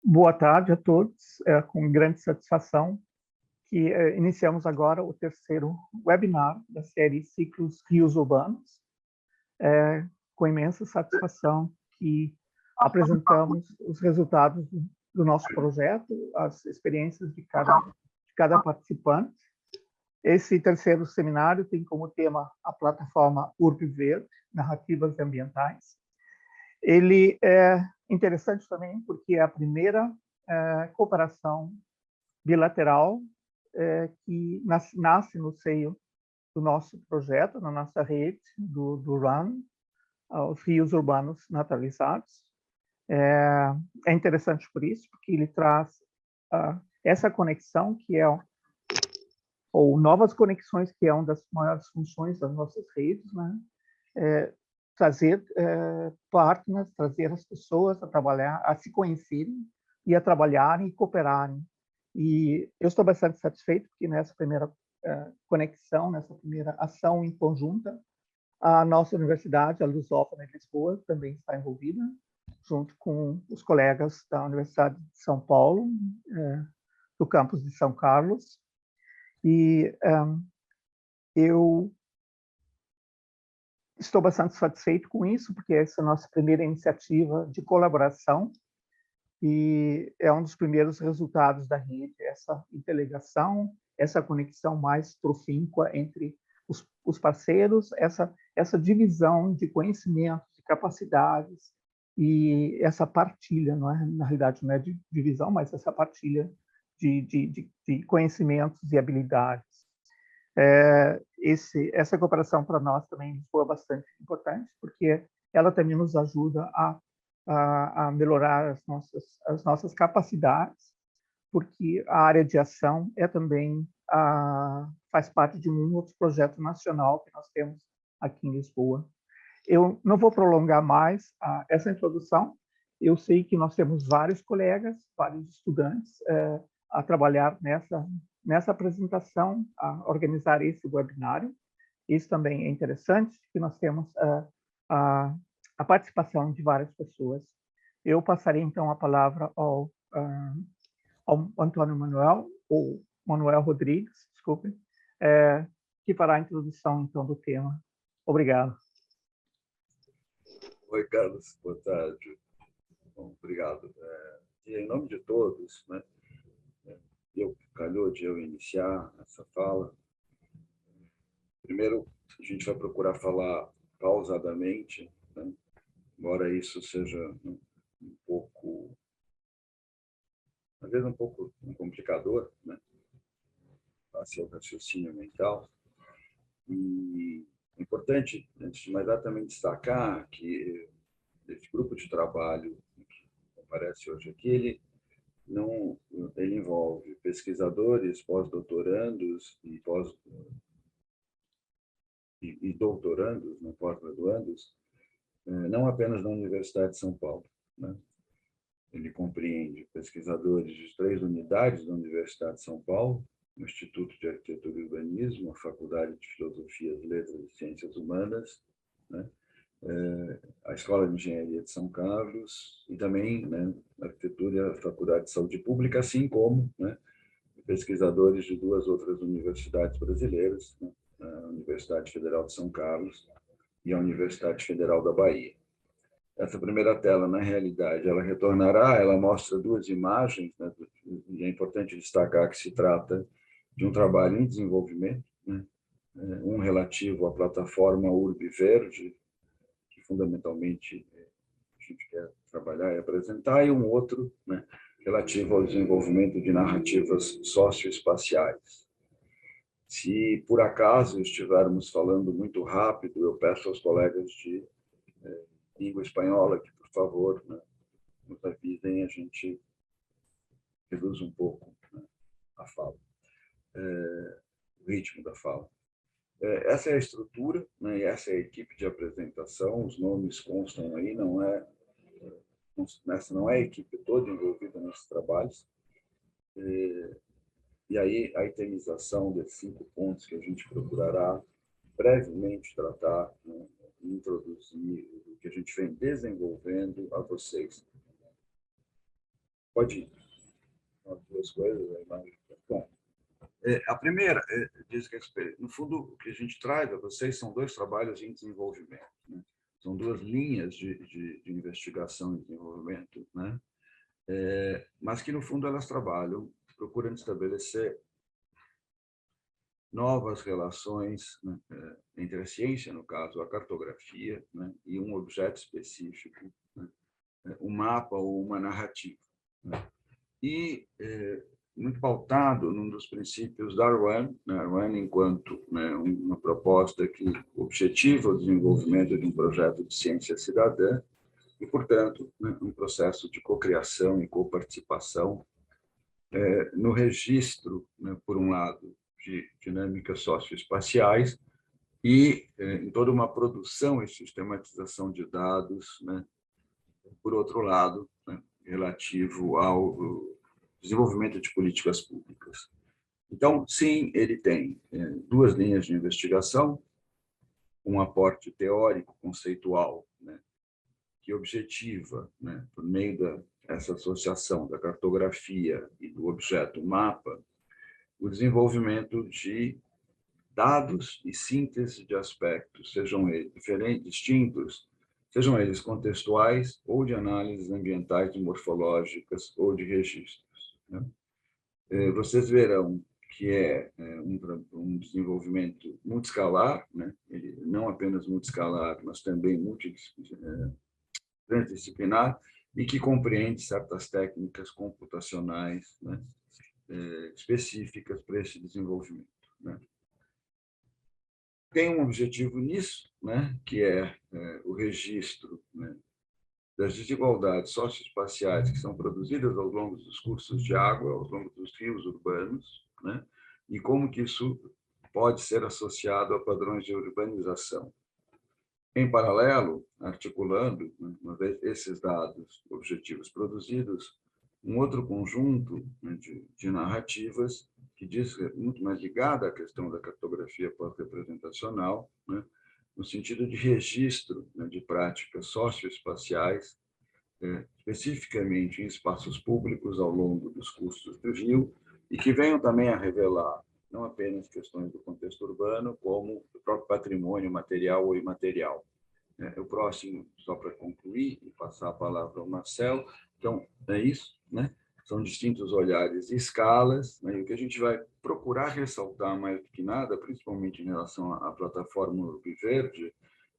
Boa tarde a todos. É com grande satisfação que iniciamos agora o terceiro webinar da série Ciclos Rios Urbanos. É com imensa satisfação que apresentamos os resultados do nosso projeto, as experiências de cada participante. Esse terceiro seminário tem como tema a plataforma Urb Verde, Narrativas Ambientais. Ele é interessante também porque é a primeira cooperação bilateral que nasce no seio do nosso projeto, na nossa rede, do RUN, os Rios Urbanos Naturalizados. É interessante por isso, porque ele traz essa conexão que é, ou novas conexões, que é uma das maiores funções das nossas redes, né? Trazer partners, trazer as pessoas a trabalhar, a se conhecerem e a trabalharem e cooperarem. E eu estou bastante satisfeito porque nessa primeira conexão, nessa primeira ação em conjunta, a nossa universidade, a Lusófona de Lisboa, também está envolvida, junto com os colegas da Universidade de São Paulo, do campus de São Carlos. E eu estou bastante satisfeito com isso, porque essa é a nossa primeira iniciativa de colaboração e é um dos primeiros resultados da rede, essa interligação, essa conexão mais profíncua entre os parceiros, essa divisão de conhecimentos, de capacidades e essa partilha, não é? Na realidade, não é de divisão, mas essa partilha de conhecimentos e habilidades. Essa cooperação para nós também foi bastante importante, porque ela também nos ajuda a melhorar as nossas capacidades, porque a área de ação é também faz parte de um outro projeto nacional que nós temos aqui em Lisboa. Eu não vou prolongar mais essa introdução. Eu sei que nós temos vários colegas, vários estudantes a trabalhar nessa apresentação, a organizar esse webinário. Isso também é interessante, que nós temos a participação de várias pessoas. Eu passarei, então, a palavra ao Antônio Manuel, ou Manuel Rodrigues, desculpe, que fará a introdução, então, do tema. Obrigado. Oi, Carlos, boa tarde. Bom, obrigado. E em nome de todos, né, calhou de eu iniciar essa fala. Primeiro, a gente vai procurar falar pausadamente, né, embora isso seja um pouco, às vezes um pouco complicador, né, face ao raciocínio mental. E é importante, antes de mais nada, também destacar que esse grupo de trabalho que aparece hoje aqui, ele envolve pesquisadores, pós-doutorandos e doutorandos, né, pós-graduandos, não apenas da Universidade de São Paulo, né? Ele compreende pesquisadores de 3 unidades da Universidade de São Paulo, o Instituto de Arquitetura e Urbanismo, a Faculdade de Filosofia, Letras e Ciências Humanas, né? A Escola de Engenharia de São Carlos e também, né, a Arquitetura e a Faculdade de Saúde Pública, assim como, né, pesquisadores de 2 outras universidades brasileiras, né, a Universidade Federal de São Carlos e a Universidade Federal da Bahia. Essa primeira tela, na realidade, ela retornará, ela mostra 2 imagens, né, e é importante destacar que se trata de um trabalho em desenvolvimento, né, um relativo à plataforma Urb Verde, que fundamentalmente a gente quer trabalhar e apresentar, e um outro, né, relativo ao desenvolvimento de narrativas socioespaciais. Se por acaso estivermos falando muito rápido, eu peço aos colegas de língua espanhola que, por favor, né, nos avisem, a gente reduz um pouco, né, a fala, o ritmo da fala. Essa é a estrutura, né, e essa é a equipe de apresentação, os nomes constam aí, essa não é a equipe toda envolvida nesses trabalhos. E aí a itemização desses 5 pontos que a gente procurará brevemente tratar, né, e introduzir o que a gente vem desenvolvendo a vocês. Pode ir. As duas coisas, a imagem. Bom, a primeira diz respeito. No fundo, o que a gente traz a vocês são dois trabalhos em desenvolvimento, né? São duas linhas de investigação e desenvolvimento, né? Mas que, no fundo, elas trabalham procurando estabelecer novas relações, né, entre a ciência, no caso, a cartografia, né, e um objeto específico, né, um mapa ou uma narrativa, né? E muito pautado num dos princípios da RWAN, né, a RWAN enquanto, né, uma proposta que objetiva o desenvolvimento de um projeto de ciência cidadã e, portanto, né, um processo de cocriação e coparticipação no registro, né, por um lado, de dinâmicas socioespaciais e em toda uma produção e sistematização de dados, né, por outro lado, né, relativo ao desenvolvimento de políticas públicas. Então, sim, ele tem duas linhas de investigação, um aporte teórico, conceitual, né, que objetiva, né, por meio dessa associação da cartografia e do objeto mapa, o desenvolvimento de dados e síntese de aspectos, sejam eles diferentes, distintos, sejam eles contextuais ou de análises ambientais e morfológicas ou de registros, né? Vocês verão que um desenvolvimento multiescalar, né? Ele não apenas multiescalar, mas também transdisciplinar, e que compreende certas técnicas computacionais, né, específicas para esse desenvolvimento, né? Tem um objetivo nisso, né, que é o registro, né, das desigualdades socioespaciais que são produzidas ao longo dos cursos de água, ao longo dos rios urbanos, né, e como que isso pode ser associado a padrões de urbanização. Em paralelo, articulando, né, uma vez esses dados objetivos produzidos, um outro conjunto, né, de narrativas que diz muito mais ligada à questão da cartografia pós-representacional, né, no sentido de registro, né, de práticas socioespaciais, especificamente em espaços públicos ao longo dos cursos do Rio, e que venham também a revelar não apenas questões do contexto urbano, como do próprio patrimônio material ou imaterial. O próximo, só para concluir e passar a palavra ao Marcelo, então, é isso, né? São distintos olhares e escalas, né? E o que a gente vai procurar ressaltar mais do que nada, principalmente em relação à plataforma Urbiverde,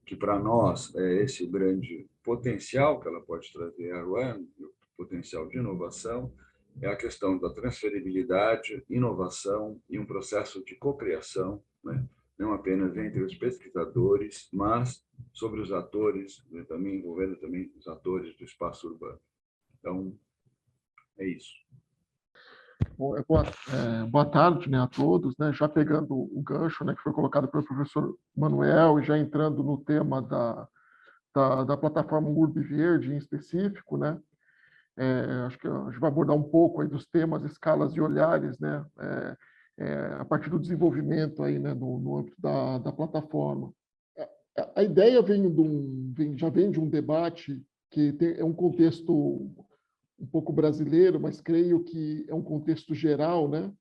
que para nós é esse o grande potencial que ela pode trazer à RWAN, o potencial de inovação, é a questão da transferibilidade, inovação e um processo de cocriação, né? Não apenas entre os pesquisadores, mas sobre os atores, né? Também envolvendo também os atores do espaço urbano. Então, é isso. Boa tarde, né, a todos, né? Já pegando o gancho, né, que foi colocado pelo professor Manuel e já entrando no tema da plataforma Urbiverde em específico, né? Acho que a gente vai abordar um pouco aí dos temas, escalas e olhares, né? A partir do desenvolvimento aí, né, no âmbito da plataforma. A ideia já vem de um debate que é um contexto um pouco brasileiro, mas creio que é um contexto geral, né?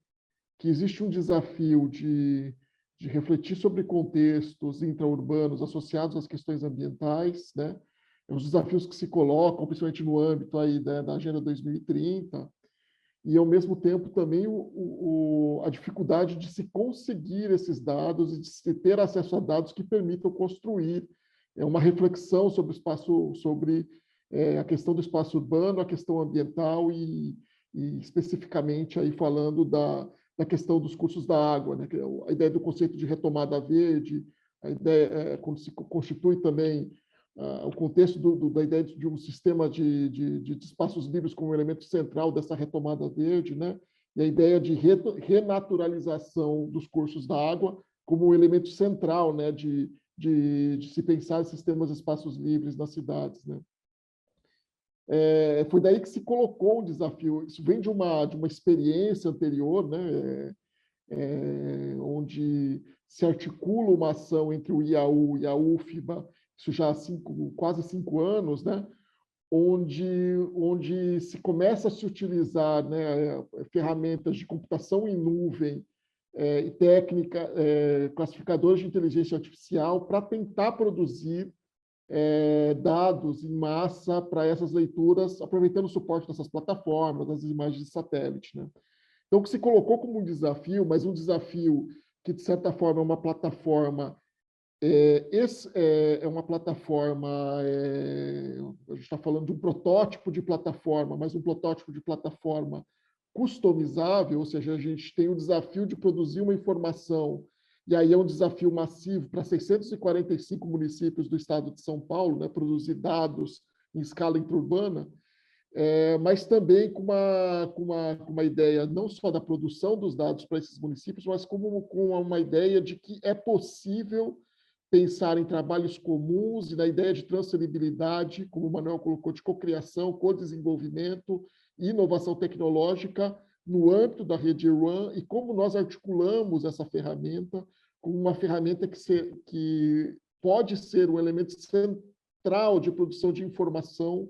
Que existe um desafio de refletir sobre contextos intraurbanos associados às questões ambientais, né? Os desafios que se colocam, principalmente no âmbito aí da Agenda 2030, e, ao mesmo tempo, também a dificuldade de se conseguir esses dados e de se ter acesso a dados que permitam construir uma reflexão sobre o espaço, sobre a questão do espaço urbano, a questão ambiental e especificamente aí falando da questão dos cursos da água, né? A ideia do conceito de retomada verde, a ideia quando se constitui também o contexto da ideia de um sistema de espaços livres como um elemento central dessa retomada verde, né? E a ideia de renaturalização dos cursos da água como um elemento central, né? De se pensar sistemas de espaços livres nas cidades, né? Foi daí que se colocou o desafio. Isso vem de uma experiência anterior, né? Onde se articula uma ação entre o IAU e a UFBA, isso já há quase 5 anos, né? onde se começa a se utilizar, né, ferramentas de computação em nuvem e técnica, classificadores de inteligência artificial para tentar produzir dados em massa para essas leituras, aproveitando o suporte dessas plataformas, das imagens de satélite, né? Então, o que se colocou como um desafio, mas um desafio que, de certa forma, é uma plataforma é uma plataforma, a gente está falando de um protótipo de plataforma, mas um protótipo de plataforma customizável, ou seja, a gente tem o desafio de produzir uma informação, e aí é um desafio massivo para 645 municípios do estado de São Paulo, né, produzir dados em escala interurbana, mas também com uma ideia não só da produção dos dados para esses municípios, mas com uma ideia de que é possível pensar em trabalhos comuns e na ideia de transferibilidade, como o Manuel colocou, de cocriação, co-desenvolvimento e inovação tecnológica no âmbito da rede RAN e como nós articulamos essa ferramenta como uma ferramenta que pode ser um elemento central de produção de informação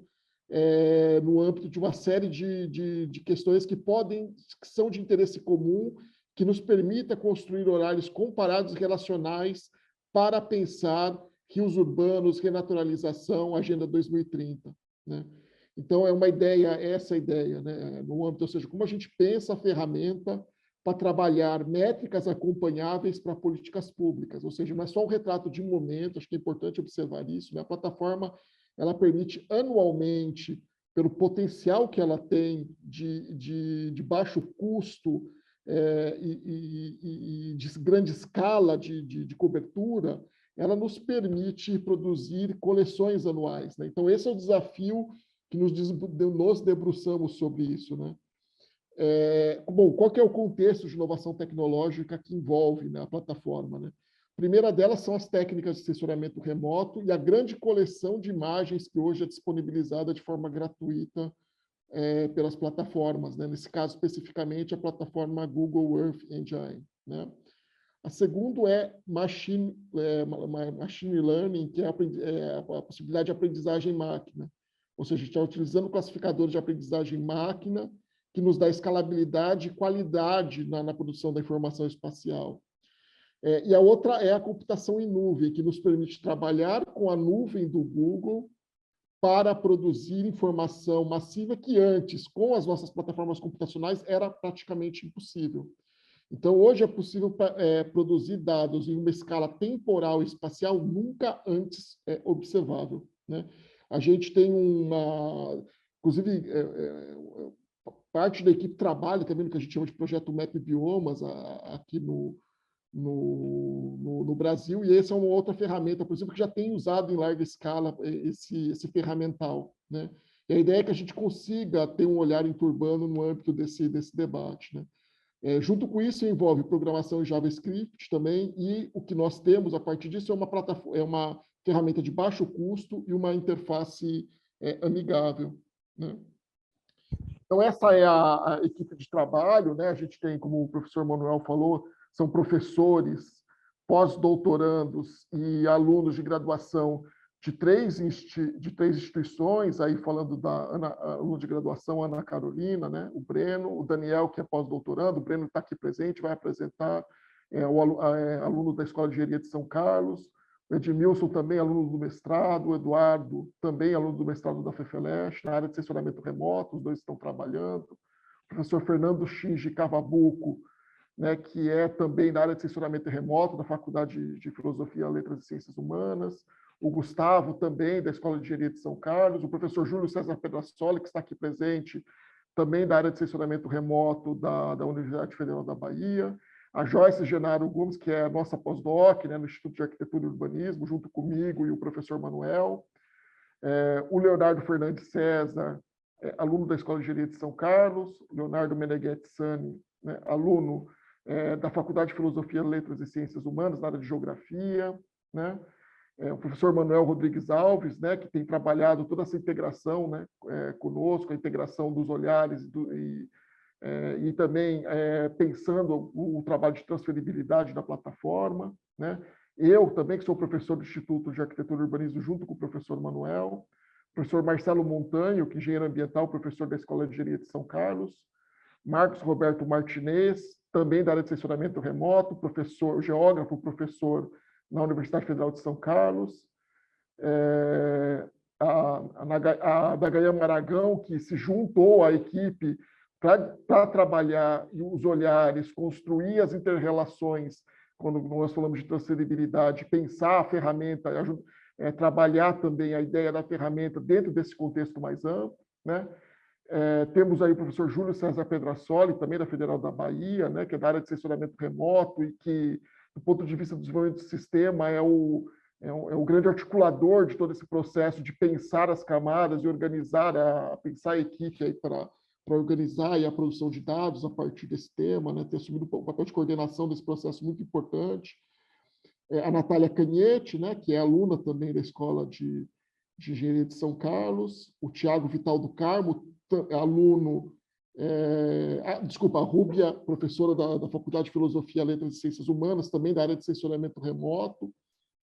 no âmbito de uma série de questões que são de interesse comum, que nos permita construir horários comparados e relacionais para pensar rios urbanos, renaturalização, Agenda 2030. Né? Então, é uma ideia, essa ideia, né? No âmbito, ou seja, como a gente pensa a ferramenta para trabalhar métricas acompanháveis para políticas públicas, ou seja, não é só um retrato de momento, acho que é importante observar isso, né? A plataforma ela permite anualmente, pelo potencial que ela tem de baixo custo, e de grande escala de cobertura, ela nos permite produzir coleções anuais. Né? Então, esse é o desafio que nos debruçamos sobre isso. Né? Bom, qual que é o contexto de inovação tecnológica que envolve, né, a plataforma? Né? A primeira delas são as técnicas de sensoramento remoto e a grande coleção de imagens que hoje é disponibilizada de forma gratuita pelas plataformas, né? Nesse caso, especificamente, a plataforma Google Earth Engine. Né? A segunda é machine learning, que é a possibilidade de aprendizagem máquina. Ou seja, a gente está utilizando classificadores de aprendizagem máquina que nos dá escalabilidade e qualidade na produção da informação espacial. E a outra é a computação em nuvem, que nos permite trabalhar com a nuvem do Google para produzir informação massiva que antes, com as nossas plataformas computacionais, era praticamente impossível. Então, hoje é possível produzir dados em uma escala temporal e espacial nunca antes observável. Né? A gente tem inclusive, parte da equipe trabalha também no que a gente chama de projeto Map Biomas aqui no Brasil, e essa é uma outra ferramenta, por exemplo, que já tem usado em larga escala esse ferramental. Né? E a ideia é que a gente consiga ter um olhar interurbano no âmbito desse debate. Né? Junto com isso, envolve programação em JavaScript também, e o que nós temos a partir disso é uma ferramenta de baixo custo e uma interface amigável. Né? Então, essa é a equipe de trabalho. Né? A gente tem, como o professor Manuel falou, são professores, pós-doutorandos e alunos de graduação de três instituições, aí falando da aluno de graduação, Ana Carolina, né? O Breno, o Daniel, que é pós-doutorando, o Breno está aqui presente, vai apresentar, aluno da Escola de Engenharia de São Carlos, o Edmilson também, aluno do mestrado, o Eduardo, também aluno do mestrado da FEFELESH, na área de sensoramento remoto, os dois estão trabalhando, o professor Fernando Shinji Cavabuco, né, que é também da área de sensoramento remoto, da Faculdade de Filosofia, Letras e Ciências Humanas, o Gustavo, também, da Escola de Engenharia de São Carlos, o professor Júlio César Pedrassoli, que está aqui presente, também da área de sensoramento remoto da Universidade Federal da Bahia, a Joyce Genaro Gomes, que é a nossa pós-doc, né, no Instituto de Arquitetura e Urbanismo, junto comigo e o professor Manuel, o Leonardo Fernandes César, aluno da Escola de Engenharia de São Carlos, Leonardo Meneghetti Sani, né, aluno da Faculdade de Filosofia, Letras e Ciências Humanas, na área de Geografia, né? O professor Manuel Rodrigues Alves, né, que tem trabalhado toda essa integração, né, conosco, a integração dos olhares e também pensando o trabalho de transferibilidade da plataforma. Né? Eu também, que sou professor do Instituto de Arquitetura e Urbanismo, junto com o professor Manuel, professor Marcelo Montanho, que é engenheiro ambiental, professor da Escola de Engenharia de São Carlos, Marcos Roberto Martinez, também da área de censuramento remoto, professor, geógrafo, professor na Universidade Federal de São Carlos, a Dagayama Aragão, que se juntou à equipe para trabalhar os olhares, construir as interrelações, quando nós falamos de transferibilidade, pensar a ferramenta, trabalhar também a ideia da ferramenta dentro desse contexto mais amplo, né? Temos aí o professor Júlio César Pedrassoli, também da Federal da Bahia, né, que é da área de censuramento remoto e que, do ponto de vista do desenvolvimento do sistema, é o grande articulador de todo esse processo de pensar as camadas e organizar, pensar a equipe aí para organizar aí a produção de dados a partir desse tema, né, ter assumido um papel de coordenação desse processo muito importante. A Natália Canhete, né, que é aluna também da Escola de Engenharia de São Carlos, o Tiago Vital do Carmo, aluno, a Rúbia, professora da Faculdade de Filosofia, Letras e Ciências Humanas, também da área de censuramento remoto,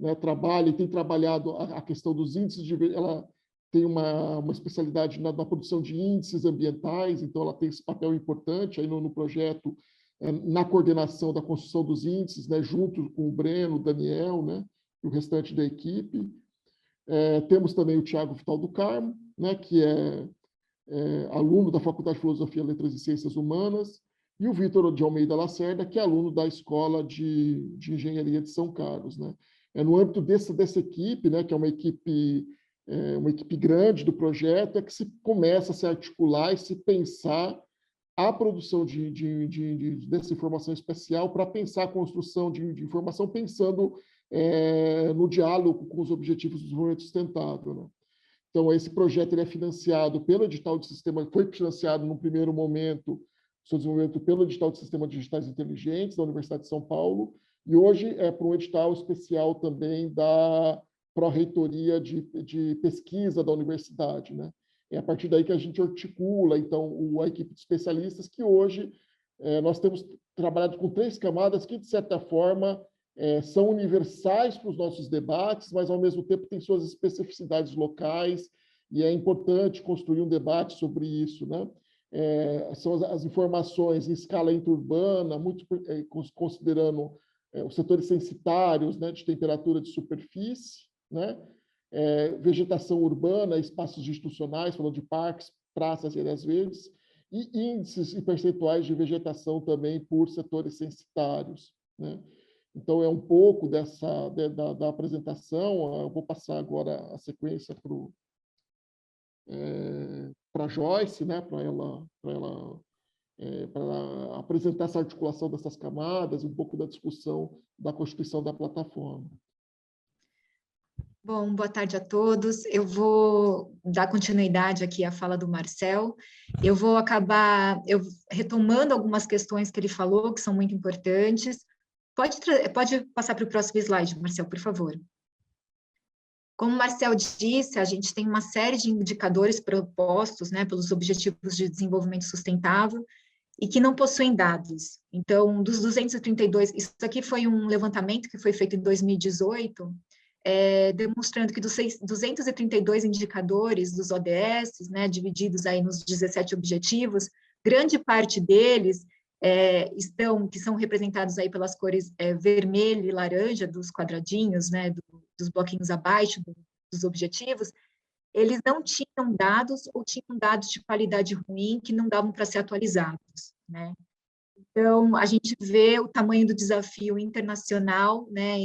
né, trabalha e tem trabalhado a questão dos índices, ela tem uma especialidade na produção de índices ambientais, então ela tem esse papel importante aí no projeto, na coordenação da construção dos índices, né, junto com o Breno, o Daniel, né, e o restante da equipe. Temos também o Tiago Vital do Carmo, né, que é aluno da Faculdade de Filosofia, Letras e Ciências Humanas, e o Vitor de Almeida Lacerda, que é aluno da Escola de Engenharia de São Carlos, né. No âmbito dessa equipe, né, que é uma equipe grande do projeto, é que se começa a se articular e se pensar a produção dessa informação especial para pensar a construção de informação, pensando no diálogo com os objetivos do desenvolvimento sustentável, né? Então, esse projeto ele é financiado pelo edital de sistema, foi financiado no primeiro momento, seu desenvolvimento pelo edital de sistemas digitais inteligentes da Universidade de São Paulo, e hoje é para um edital especial também da Pró-Reitoria de Pesquisa da Universidade, né? É a partir daí que a gente articula, então, a equipe de especialistas, que hoje nós temos trabalhado com 3 camadas que, de certa forma, são universais para os nossos debates, mas, ao mesmo tempo, têm suas especificidades locais, e é importante construir um debate sobre isso, né? São as informações em escala interurbana, muito considerando os setores censitários, né, de temperatura de superfície, né? Vegetação urbana, espaços institucionais, falando de parques, praças e áreas verdes, e índices e percentuais de vegetação também por setores censitários, né? Então, é um pouco da apresentação. Eu vou passar agora a sequência para a Joyce, né, para ela apresentar essa articulação dessas camadas e um pouco da discussão da constituição da plataforma. Bom, boa tarde a todos. Eu vou dar continuidade aqui à fala do Marcel. Eu vou acabar retomando algumas questões que ele falou, que são muito importantes. Pode passar para o próximo slide, Marcel, por favor. Como o Marcel disse, a gente tem uma série de indicadores propostos, né, pelos Objetivos de Desenvolvimento Sustentável e que não possuem dados. Então, dos 232, isso aqui foi um levantamento que foi feito em 2018, demonstrando que dos 232 indicadores dos ODS, né, divididos aí nos 17 objetivos, grande parte deles que são representados aí pelas cores vermelho e laranja dos quadradinhos, né, dos bloquinhos abaixo dos objetivos, eles não tinham dados ou tinham dados de qualidade ruim que não davam para ser atualizados, né? Então, a gente vê o tamanho do desafio internacional, né,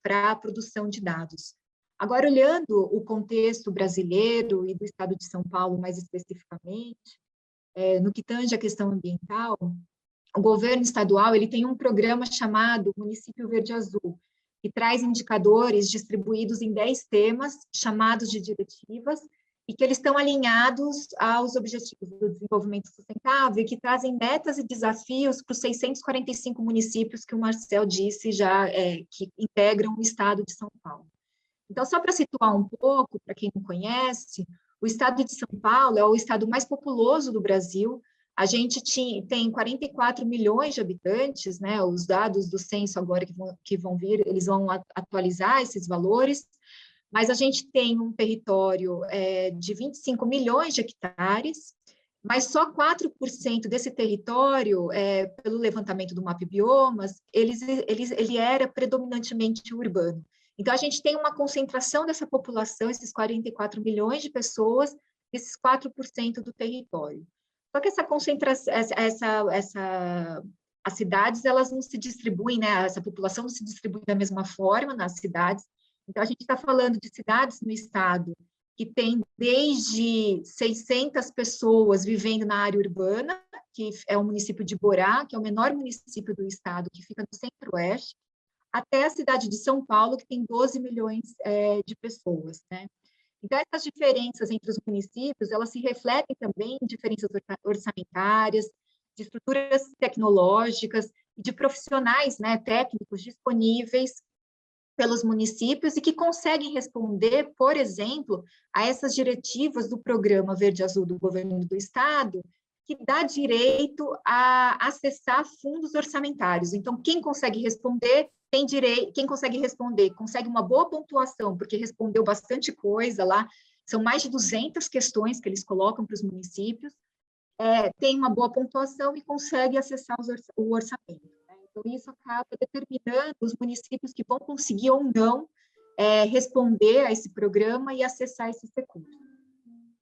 para a produção de dados. Agora, olhando o contexto brasileiro e do estado de São Paulo, mais especificamente, no que tange a questão ambiental, o governo estadual ele tem um programa chamado Município Verde Azul, que traz indicadores distribuídos em 10 temas, chamados de diretivas, e que eles estão alinhados aos objetivos do desenvolvimento sustentável e que trazem metas e desafios para os 645 municípios que o Marcel disse já que integram o estado de São Paulo. Então, só para situar um pouco, para quem não conhece, o estado de São Paulo é o estado mais populoso do Brasil. A gente tem 44 milhões de habitantes, né? Os dados do censo agora que vão vir, eles vão atualizar esses valores, mas a gente tem um território de 25 milhões de hectares, mas só 4% desse território, pelo levantamento do Map Biomas, ele era predominantemente urbano. Então, a gente tem uma concentração dessa população, esses 44 milhões de pessoas, esses 4% do território. Só que essa concentração, as cidades, elas não se distribuem, né? Essa população não se distribui da mesma forma nas cidades. Então, a gente está falando de cidades no estado que tem desde 600 pessoas vivendo na área urbana, que é o município de Borá, que é o menor município do estado, que fica no centro-oeste, até a cidade de São Paulo, que tem 12 milhões de pessoas, né? Então, essas diferenças entre os municípios, elas se refletem também em diferenças orçamentárias, de estruturas tecnológicas e de profissionais, né, técnicos disponíveis pelos municípios e que conseguem responder, por exemplo, a essas diretivas do Programa Verde Azul do Governo do Estado, que dá direito a acessar fundos orçamentários. Então, quem consegue responder tem direito, quem consegue responder consegue uma boa pontuação, porque respondeu bastante coisa lá, são mais de 200 questões que eles colocam para os municípios, tem uma boa pontuação e consegue acessar o orçamento. Né? Então, isso acaba determinando os municípios que vão conseguir ou não responder a esse programa e acessar esses recursos.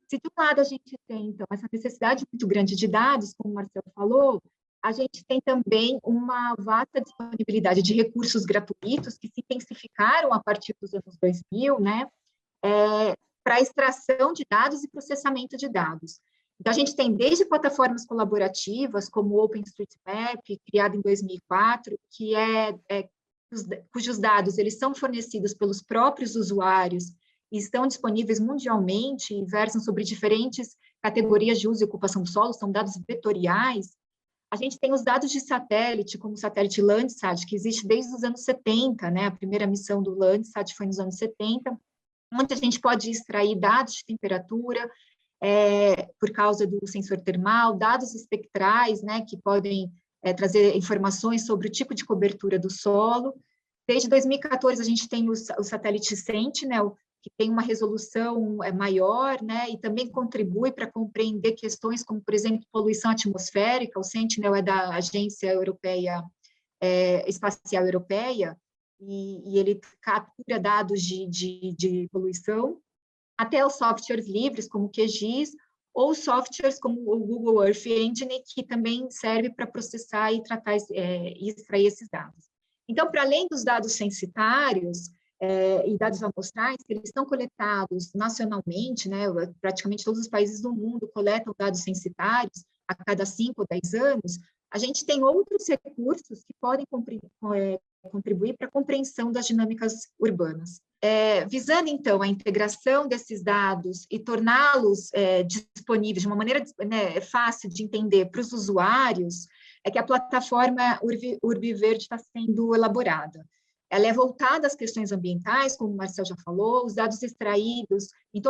Se de um lado a gente tem, então, essa necessidade muito grande de dados, como o Marcelo falou, a gente tem também uma vasta disponibilidade de recursos gratuitos que se intensificaram a partir dos anos 2000, né, para extração de dados e processamento de dados. Então, a gente tem desde plataformas colaborativas, como o OpenStreetMap, criado em 2004, que cujos dados eles são fornecidos pelos próprios usuários e estão disponíveis mundialmente e versam sobre diferentes categorias de uso e ocupação do solo, são dados vetoriais. A gente tem os dados de satélite, como o satélite Landsat, que existe desde os anos 70, né? A primeira missão do Landsat foi nos anos 70, onde a gente pode extrair dados de temperatura, por causa do sensor termal, dados espectrais, né, que podem trazer informações sobre o tipo de cobertura do solo. Desde 2014, a gente tem o satélite Sentinel, que tem uma resolução maior, né, e também contribui para compreender questões como, por exemplo, poluição atmosférica. O Sentinel é da Agência Europeia, Espacial Europeia, e ele captura dados de poluição, até os softwares livres, como o QGIS, ou softwares como o Google Earth Engine, que também serve para processar e tratar e extrair esses dados. Então, para além dos dados censitários e dados amostrais, que eles estão coletados nacionalmente, né, praticamente todos os países do mundo coletam dados censitários a cada 5 ou 10 anos, a gente tem outros recursos que podem contribuir para a compreensão das dinâmicas urbanas. Visando, então, a integração desses dados e torná-los disponíveis de uma maneira fácil de entender para os usuários, é que a plataforma Urbiverde está sendo elaborada. Ela é voltada às questões ambientais, como o Marcel já falou, os dados extraídos em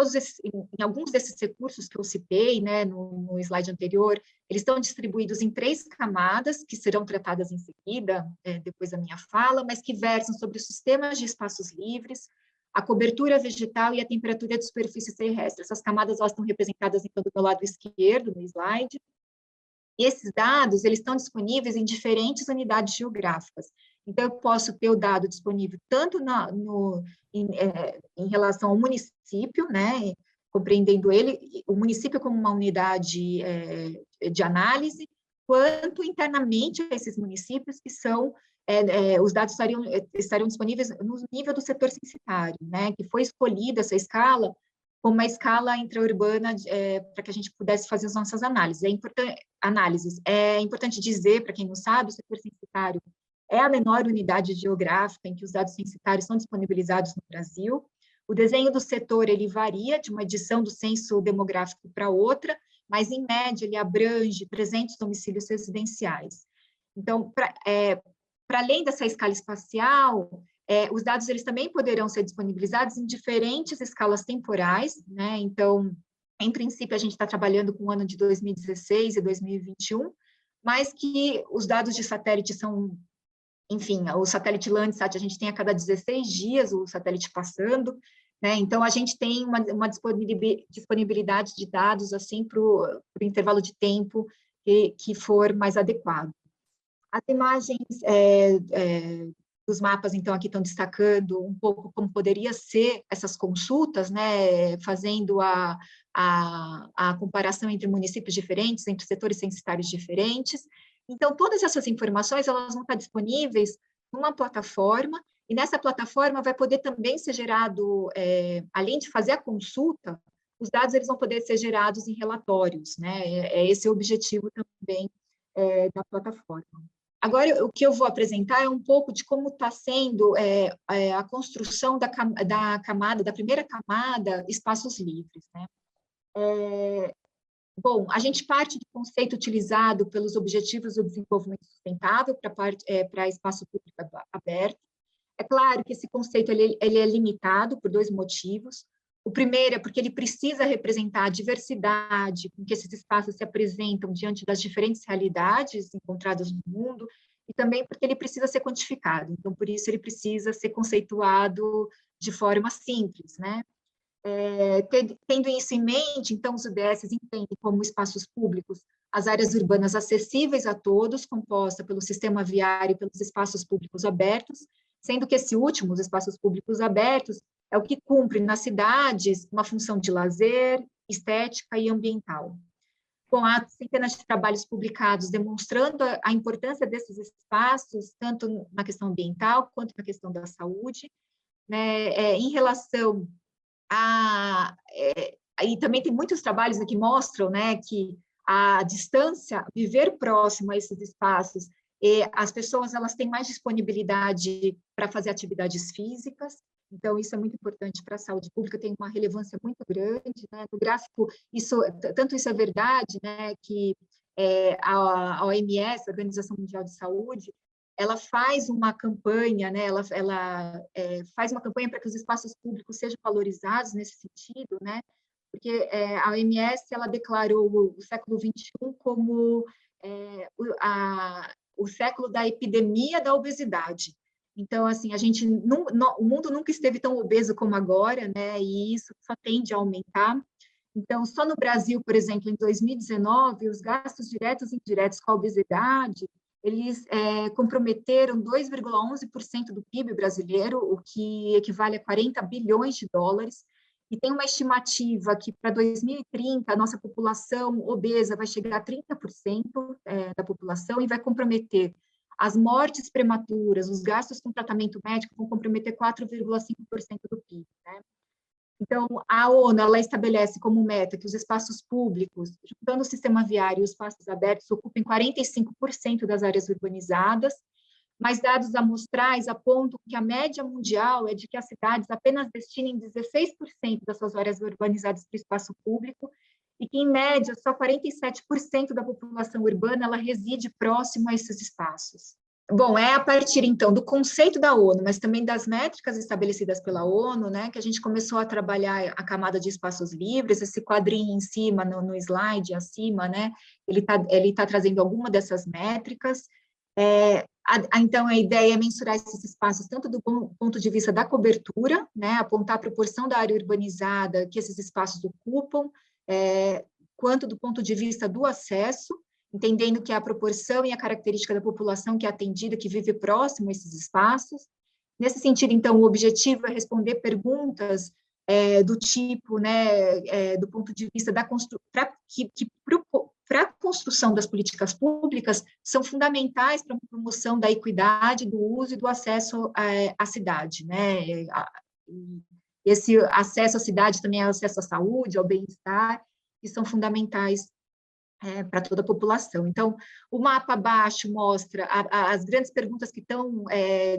alguns desses recursos que eu citei, né, no slide anterior, eles estão distribuídos em 3 camadas, que serão tratadas em seguida, depois da minha fala, mas que versam sobre os sistemas de espaços livres, a cobertura vegetal e a temperatura de superfície terrestre. Essas camadas elas estão representadas, então, do meu lado esquerdo, no slide. E esses dados, eles estão disponíveis em diferentes unidades geográficas. Então, eu posso ter o dado disponível tanto em relação ao município, né, compreendendo o município como uma unidade de análise, quanto internamente a esses municípios que são, os dados estariam disponíveis no nível do setor censitário, né, que foi escolhida essa escala como uma escala intraurbana para que a gente pudesse fazer as nossas análises. É importante dizer, para quem não sabe, o setor censitário é a menor unidade geográfica em que os dados censitários são disponibilizados no Brasil. O desenho do setor ele varia de uma edição do censo demográfico para outra, mas, em média, ele abrange 300 domicílios residenciais. Então, para além dessa escala espacial, os dados eles também poderão ser disponibilizados em diferentes escalas temporais, né? Então, em princípio, a gente está trabalhando com o ano de 2016 e 2021, mas que os dados de satélite são, enfim, o satélite Landsat, a gente tem a cada 16 dias o satélite passando, né? Então, a gente tem uma disponibilidade de dados assim, para o intervalo de tempo que for mais adequado. As imagens dos mapas, então, aqui estão destacando um pouco como poderia ser essas consultas, né, fazendo a comparação entre municípios diferentes, entre setores censitários diferentes. Então, todas essas informações, elas vão estar disponíveis numa plataforma, e nessa plataforma vai poder também ser gerado, além de fazer a consulta, os dados eles vão poder ser gerados em relatórios, né, esse o objetivo também da plataforma. Agora, o que eu vou apresentar é um pouco de como está sendo a construção da primeira camada, espaços livres, né? Bom, a gente parte do conceito utilizado pelos Objetivos do Desenvolvimento Sustentável para espaço público aberto. É claro que esse conceito ele é limitado por 2 motivos. O primeiro é porque ele precisa representar a diversidade com que esses espaços se apresentam diante das diferentes realidades encontradas no mundo, e também porque ele precisa ser quantificado. Então, por isso, ele precisa ser conceituado de forma simples, né? Tendo isso em mente, então, os UDS entendem como espaços públicos as áreas urbanas acessíveis a todos, composta pelo sistema viário e pelos espaços públicos abertos, sendo que esse último, os espaços públicos abertos, é o que cumpre nas cidades uma função de lazer, estética e ambiental. Com centenas de trabalhos publicados demonstrando a importância desses espaços, tanto na questão ambiental quanto na questão da saúde, né, em relação a... e também tem muitos trabalhos que mostram, né, que a distância, viver próximo a esses espaços, as pessoas elas têm mais disponibilidade para fazer atividades físicas. Então, isso é muito importante para a saúde pública, tem uma relevância muito grande, né? No gráfico, tanto isso é verdade, né, que a OMS, a Organização Mundial de Saúde, ela faz uma campanha, né, ela faz uma campanha para que os espaços públicos sejam valorizados nesse sentido, né, porque a OMS, ela declarou o século XXI como o século da epidemia da obesidade. Então, assim, o mundo nunca esteve tão obeso como agora, né? E isso só tende a aumentar. Então, só no Brasil, por exemplo, em 2019, os gastos diretos e indiretos com a obesidade, eles comprometeram 2,11% do PIB brasileiro, o que equivale a 40 bilhões de dólares. E tem uma estimativa que para 2030 a nossa população obesa vai chegar a 30% da população e vai comprometer as mortes prematuras, os gastos com tratamento médico vão comprometer 4,5% do PIB, né? Então, a ONU, ela estabelece como meta que os espaços públicos, juntando o sistema viário e os espaços abertos, ocupem 45% das áreas urbanizadas, mas dados amostrais apontam que a média mundial é de que as cidades apenas destinem 16% das suas áreas urbanizadas para o espaço público, e que, em média, só 47% da população urbana ela reside próximo a esses espaços. Bom, é a partir, então, do conceito da ONU, mas também das métricas estabelecidas pela ONU, né, que a gente começou a trabalhar a camada de espaços livres. Esse quadrinho em cima, no slide acima, né, ele tá trazendo alguma dessas métricas. Então, a ideia é mensurar esses espaços tanto do ponto de vista da cobertura, né, apontar a proporção da área urbanizada que esses espaços ocupam, quanto do ponto de vista do acesso, entendendo que é a proporção e a característica da população que é atendida, que vive próximo a esses espaços. Nesse sentido, então, o objetivo é responder perguntas do tipo, né, do ponto de vista da construção, para a construção das políticas públicas, são fundamentais para a promoção da equidade, do uso e do acesso à cidade, né? Esse acesso à cidade também é acesso à saúde, ao bem-estar, que são fundamentais para toda a população. Então, o mapa abaixo mostra as grandes perguntas que estão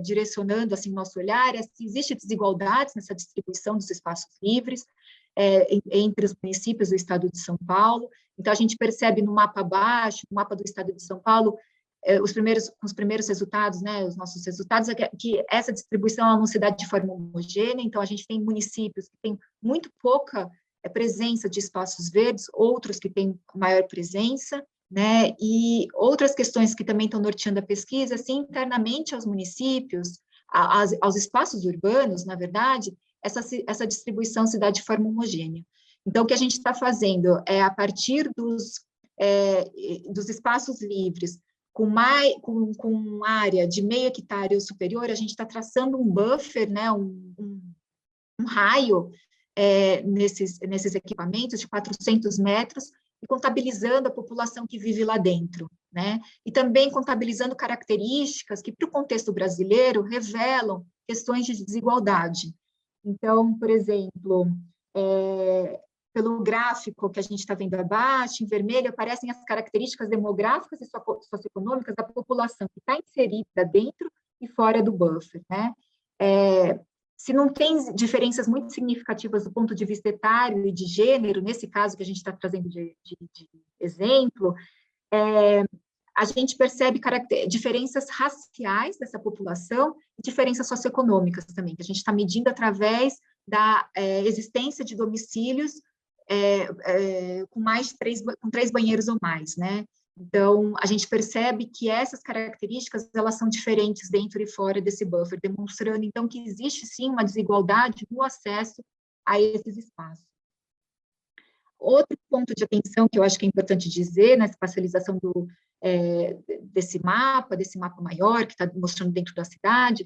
direcionando assim, nosso olhar, se existe desigualdades nessa distribuição dos espaços livres entre os municípios do estado de São Paulo. Então, a gente percebe no mapa abaixo, no mapa do estado de São Paulo, os primeiros resultados, né, os nossos resultados, é que essa distribuição não se dá de forma homogênea. Então, a gente tem municípios que têm muito pouca presença de espaços verdes, outros que têm maior presença, né, e outras questões que também estão norteando a pesquisa, assim, internamente aos municípios, aos espaços urbanos, na verdade, essa distribuição se dá de forma homogênea. Então, o que a gente está fazendo é, a partir dos espaços livres, com área de meio hectare ou superior, a gente está traçando um buffer, né, um raio nesses equipamentos de 400 metros, e contabilizando a população que vive lá dentro, né? E também contabilizando características que, para o contexto brasileiro, revelam questões de desigualdade. Então, por exemplo, pelo gráfico que a gente está vendo abaixo, em vermelho, aparecem as características demográficas e socioeconômicas da população que está inserida dentro e fora do buffer, né? Se não tem diferenças muito significativas do ponto de vista etário e de gênero, nesse caso que a gente está trazendo de exemplo, a gente percebe diferenças raciais dessa população e diferenças socioeconômicas também, que a gente está medindo através da existência de domicílios com 3 banheiros ou mais, né? Então, a gente percebe que essas características, elas são diferentes dentro e fora desse buffer, demonstrando, então, que existe, sim, uma desigualdade no acesso a esses espaços. Outro ponto de atenção que eu acho que é importante dizer na espacialização desse mapa maior, que está mostrando dentro da cidade,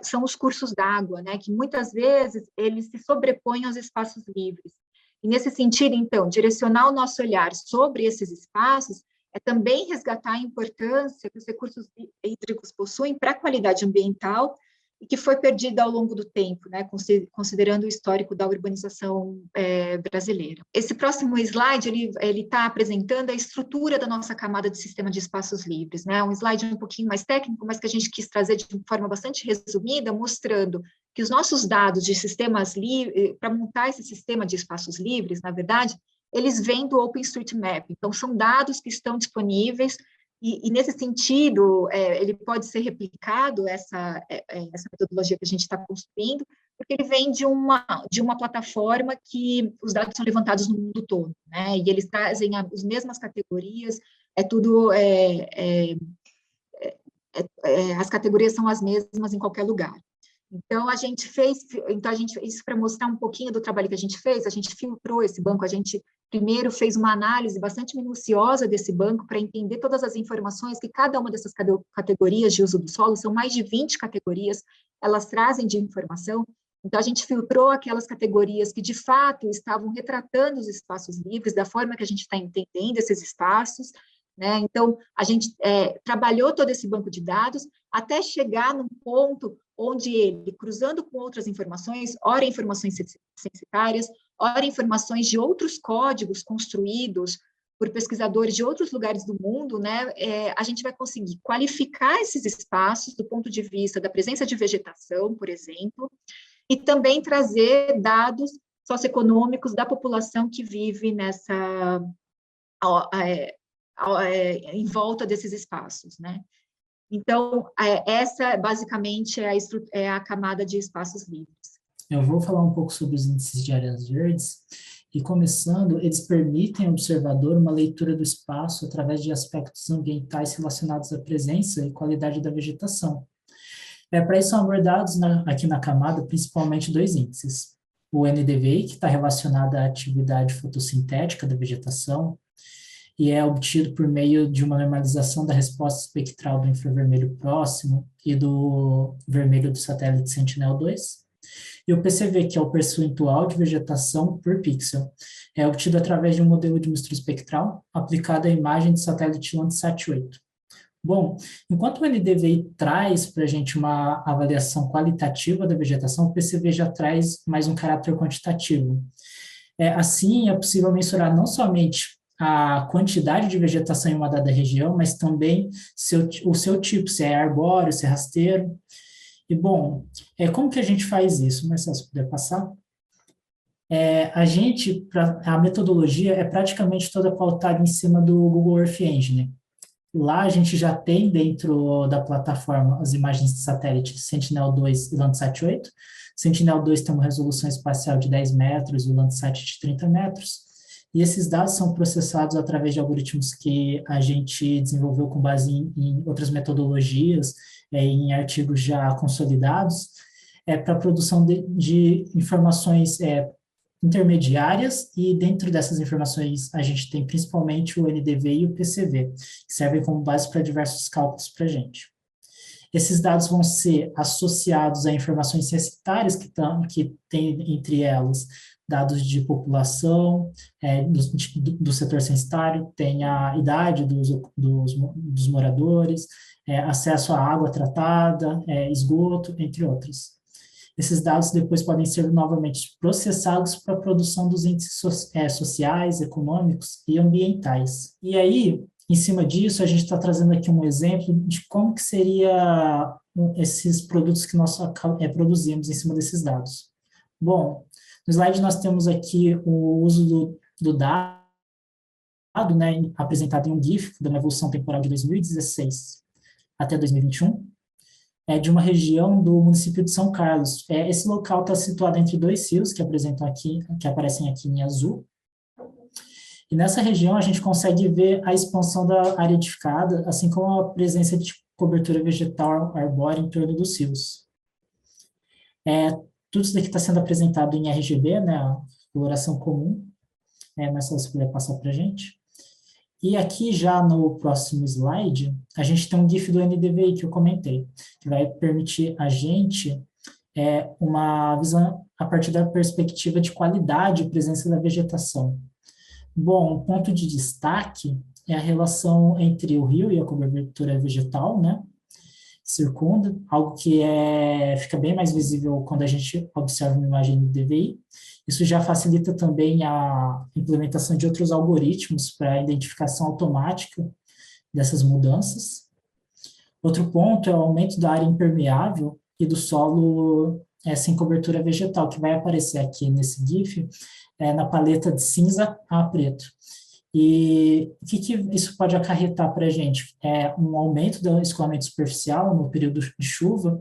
são os cursos d'água, né, que muitas vezes eles se sobrepõem aos espaços livres. E, nesse sentido, então, direcionar o nosso olhar sobre esses espaços é também resgatar a importância que os recursos hídricos possuem para a qualidade ambiental e que foi perdida ao longo do tempo, né, considerando o histórico da urbanização brasileira. Esse próximo slide, ele está apresentando a estrutura da nossa camada de sistema de espaços livres, né, um slide um pouquinho mais técnico, mas que a gente quis trazer de forma bastante resumida, mostrando que os nossos dados de sistemas livres, para montar esse sistema de espaços livres, na verdade, eles vêm do OpenStreetMap, então são dados que estão disponíveis, e nesse sentido, ele pode ser replicado, essa metodologia que a gente está construindo, porque ele vem de uma plataforma que os dados são levantados no mundo todo, né, e eles trazem as mesmas categorias, as categorias são as mesmas em qualquer lugar. Então, a gente fez isso para mostrar um pouquinho do trabalho que a gente fez, a gente filtrou esse banco, a gente primeiro fez uma análise bastante minuciosa desse banco para entender todas as informações que cada uma dessas categorias de uso do solo, são mais de 20 categorias, elas trazem de informação. Então, a gente filtrou aquelas categorias que, de fato, estavam retratando os espaços livres, da forma que a gente está entendendo esses espaços, né? Então, a gente trabalhou todo esse banco de dados até chegar num ponto onde ele, cruzando com outras informações, ora informações censitárias, ora informações de outros códigos construídos por pesquisadores de outros lugares do mundo, né, a gente vai conseguir qualificar esses espaços do ponto de vista da presença de vegetação, por exemplo, e também trazer dados socioeconômicos da população que vive em volta desses espaços, né? Então, essa, basicamente, é a camada de espaços livres. Eu vou falar um pouco sobre os índices de áreas verdes, e começando, eles permitem ao observador uma leitura do espaço através de aspectos ambientais relacionados à presença e qualidade da vegetação. Para isso são abordados aqui na camada principalmente 2 índices. O NDVI, que está relacionado à atividade fotossintética da vegetação, e é obtido por meio de uma normalização da resposta espectral do infravermelho próximo e do vermelho do satélite Sentinel-2. E o PCV, que é o percentual de vegetação por pixel, é obtido através de um modelo de mistura espectral aplicado à imagem do satélite Landsat 8. Bom, enquanto o NDVI traz para a gente uma avaliação qualitativa da vegetação, o PCV já traz mais um caráter quantitativo. Assim, é possível mensurar não somente a quantidade de vegetação em uma dada região, mas também o seu tipo, se é arbóreo, se é rasteiro. E, bom, como que a gente faz isso? Marcelo, se puder passar. A metodologia é praticamente toda pautada em cima do Google Earth Engine. Lá a gente já tem dentro da plataforma as imagens de satélite Sentinel-2 e Landsat 8. Sentinel-2 tem uma resolução espacial de 10 metros e o Landsat de 30 metros. E esses dados são processados através de algoritmos que a gente desenvolveu com base em outras metodologias, em artigos já consolidados. para a produção de informações intermediárias, e dentro dessas informações a gente tem principalmente o NDV e o PCV, que servem como base para diversos cálculos para a gente. Esses dados vão ser associados a informações censitárias que tem entre elas dados de população, do setor censitário, tem a idade dos moradores, acesso à água tratada, esgoto, entre outros. Esses dados depois podem ser novamente processados para a produção dos índices sociais, econômicos e ambientais. E aí, em cima disso, a gente está trazendo aqui um exemplo de como que seria esses produtos que nós produzimos em cima desses dados. Bom, no slide nós temos aqui o uso do dado, né, apresentado em um GIF, da evolução temporal de 2016 até 2021, de uma região do município de São Carlos. Esse local está situado entre dois rios que aparecem aqui em azul. E nessa região a gente consegue ver a expansão da área edificada, assim como a presença de cobertura vegetal arbórea em torno dos rios. Tudo isso daqui está sendo apresentado em RGB, né, a coloração comum, mas se você puder passar para a gente. E aqui já no próximo slide, a gente tem um GIF do NDVI que eu comentei, que vai permitir a gente uma visão a partir da perspectiva de qualidade e presença da vegetação. Bom, um ponto de destaque é a relação entre o rio e a cobertura vegetal, né? Circunda, algo que fica bem mais visível quando a gente observa uma imagem do DVI. Isso já facilita também a implementação de outros algoritmos para a identificação automática dessas mudanças. Outro ponto é o aumento da área impermeável e do solo sem cobertura vegetal, que vai aparecer aqui nesse GIF, na paleta de cinza a preto. E o que isso pode acarretar para a gente? Um aumento do escoamento superficial no período de chuva,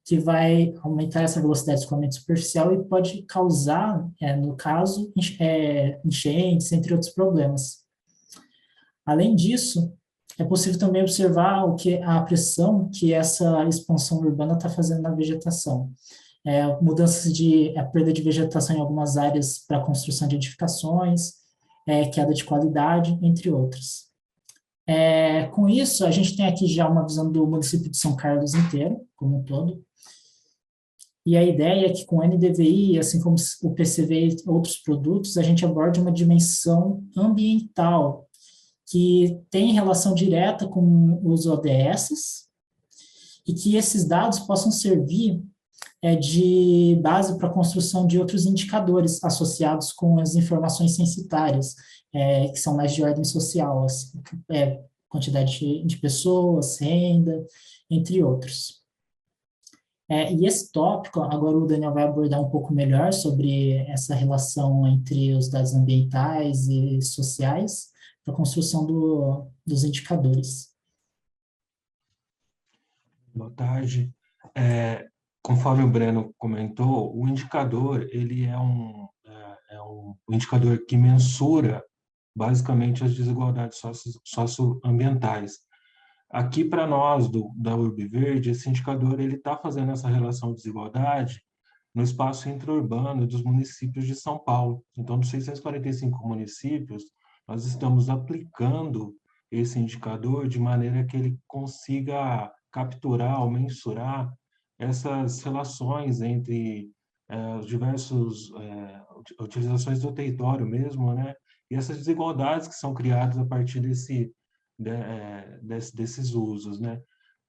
que vai aumentar essa velocidade de escoamento superficial e pode causar, no caso, enchentes, entre outros problemas. Além disso, é possível também observar a pressão que essa expansão urbana está fazendo na vegetação. Mudanças a perda de vegetação em algumas áreas para a construção de edificações, queda de qualidade, entre outros. Com isso, a gente tem aqui já uma visão do município de São Carlos inteiro, como um todo. E a ideia é que com o NDVI, assim como o PCV e outros produtos, a gente aborde uma dimensão ambiental, que tem relação direta com os ODS, e que esses dados possam servir de base para a construção de outros indicadores associados com as informações censitárias, que são mais de ordem social, assim, quantidade de pessoas, renda, entre outros. E esse tópico, agora o Daniel vai abordar um pouco melhor sobre essa relação entre os dados ambientais e sociais para a construção dos indicadores. Boa tarde. Conforme o Breno comentou, o indicador ele é um indicador que mensura basicamente as desigualdades socioambientais. Aqui, para nós, da Urb Verde, esse indicador está fazendo essa relação de desigualdade no espaço intraurbano dos municípios de São Paulo. Então, dos 645 municípios, nós estamos aplicando esse indicador de maneira que ele consiga capturar ou mensurar essas relações entre os diversos utilizações do território mesmo, né? E essas desigualdades que são criadas a partir desses usos, né?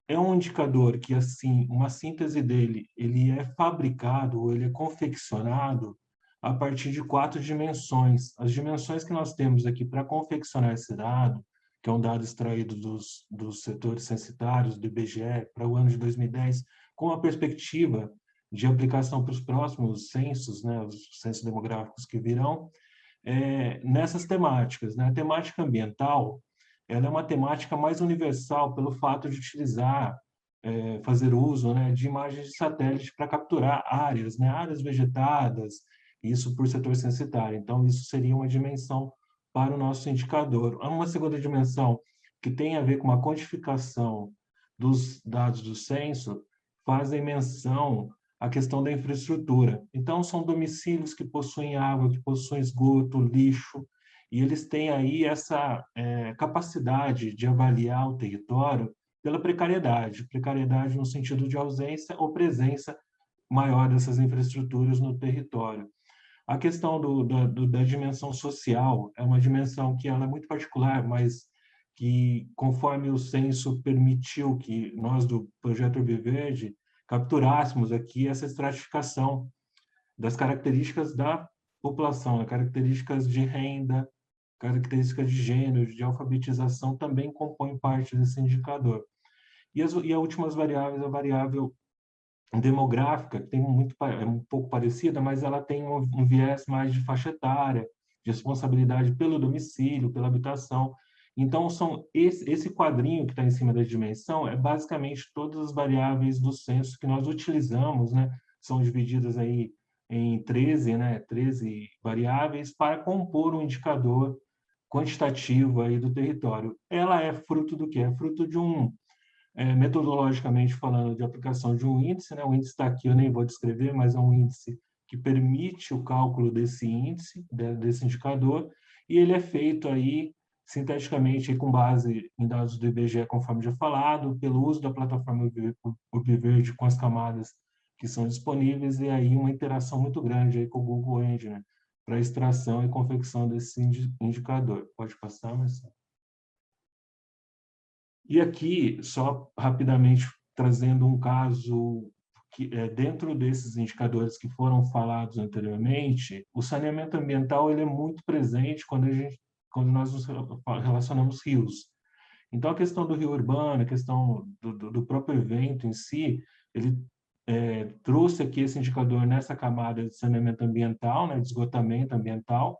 É um indicador que, assim, uma síntese dele, ele é fabricado, ou ele é confeccionado a partir de 4 dimensões. As dimensões que nós temos aqui para confeccionar esse dado, que é um dado extraído dos setores censitários, do IBGE, para o ano de 2010, com a perspectiva de aplicação para os próximos censos, né, os censos demográficos que virão, nessas temáticas, né? A temática ambiental, ela é uma temática mais universal pelo fato de utilizar, fazer uso, né, de imagens de satélite para capturar áreas, né, áreas vegetadas, isso por setor censitário. Então, isso seria uma dimensão para o nosso indicador. Há uma segunda dimensão que tem a ver com uma quantificação dos dados do censo, fazem menção a questão da infraestrutura. Então, são domicílios que possuem água, que possuem esgoto, lixo, e eles têm aí essa capacidade de avaliar o território pela precariedade no sentido de ausência ou presença maior dessas infraestruturas no território. A questão da dimensão social é uma dimensão que ela é muito particular, mas que, conforme o censo permitiu que nós, do Projeto Urbiverde, capturássemos aqui essa estratificação das características da população, né? Características de renda, características de gênero, de alfabetização, também compõem parte desse indicador. E a última variável, a variável demográfica, que é um pouco parecida, mas ela tem um viés mais de faixa etária, de responsabilidade pelo domicílio, pela habitação. Então, esse quadrinho que está em cima da dimensão é basicamente todas as variáveis do censo que nós utilizamos, né? São divididas aí em 13, né? 13 variáveis para compor um indicador quantitativo aí do território. Ela é fruto do quê? É fruto de metodologicamente falando, de aplicação de um índice, né? O índice está aqui, eu nem vou descrever, mas é um índice que permite o cálculo desse índice, desse indicador, e ele é feito aí sinteticamente com base em dados do IBGE, conforme já falado, pelo uso da plataforma Urbiverde com as camadas que são disponíveis, e aí uma interação muito grande aí com o Google Engine, né, para extração e confecção desse indicador. Pode passar, Marcelo? E aqui, só rapidamente trazendo um caso que dentro desses indicadores que foram falados anteriormente, o saneamento ambiental ele é muito presente quando nós nos relacionamos rios. Então, a questão do rio urbano, a questão do próprio evento em si, ele trouxe aqui esse indicador nessa camada de saneamento ambiental, né, de esgotamento ambiental,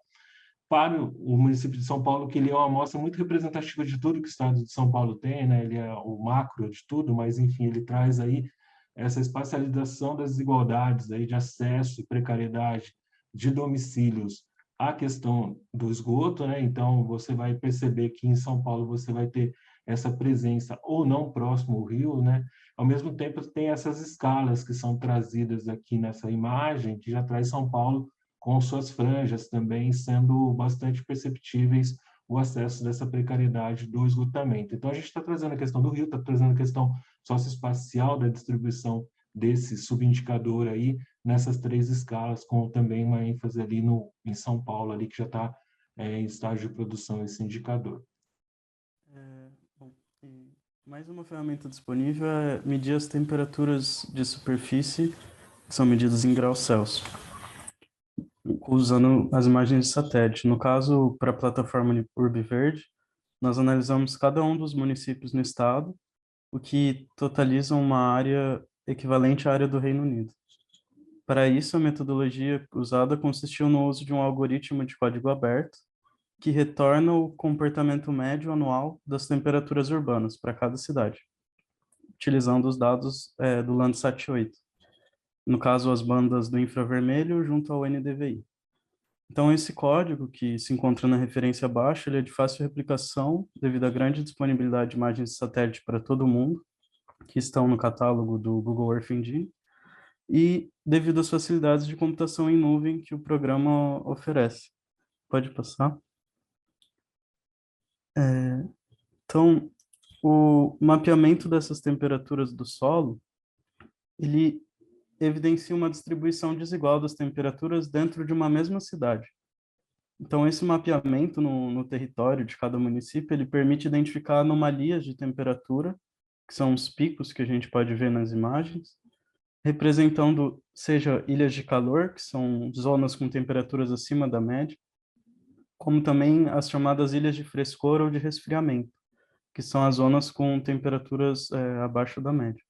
para o município de São Paulo, que ele é uma amostra muito representativa de tudo que o estado de São Paulo tem, né? Ele é o macro de tudo, mas, enfim, ele traz aí essa espacialização das desigualdades aí de acesso e precariedade de domicílios à questão do esgoto, né? Então, você vai perceber que em São Paulo você vai ter essa presença ou não próximo ao rio, né? Ao mesmo tempo, tem essas escalas que são trazidas aqui nessa imagem, que já traz São Paulo com suas franjas também sendo bastante perceptíveis o acesso dessa precariedade do esgotamento. Então, a gente está trazendo a questão do rio, está trazendo a questão socioespacial da distribuição desse subindicador aí, nessas 3 escalas, com também uma ênfase ali em São Paulo, ali que já está em estágio de produção esse indicador. Mais uma ferramenta disponível é medir as temperaturas de superfície, que são medidas em graus Celsius, usando as imagens de satélite. No caso, para a plataforma Urbiverde, nós analisamos cada um dos municípios no estado, o que totaliza uma área equivalente à área do Reino Unido. Para isso, a metodologia usada consistiu no uso de um algoritmo de código aberto, que retorna o comportamento médio anual das temperaturas urbanas para cada cidade, utilizando os dados do Landsat 8. No caso, as bandas do infravermelho junto ao NDVI. Então, esse código, que se encontra na referência abaixo, ele é de fácil replicação devido à grande disponibilidade de imagens de satélite para todo mundo, que estão no catálogo do Google Earth Engine, e devido às facilidades de computação em nuvem que o programa oferece. Pode passar? Então, o mapeamento dessas temperaturas do solo, ele evidencia uma distribuição desigual das temperaturas dentro de uma mesma cidade. Então, esse mapeamento no território de cada município, ele permite identificar anomalias de temperatura, que são os picos que a gente pode ver nas imagens, representando, seja ilhas de calor, que são zonas com temperaturas acima da média, como também as chamadas ilhas de frescor ou de resfriamento, que são as zonas com temperaturas abaixo da média.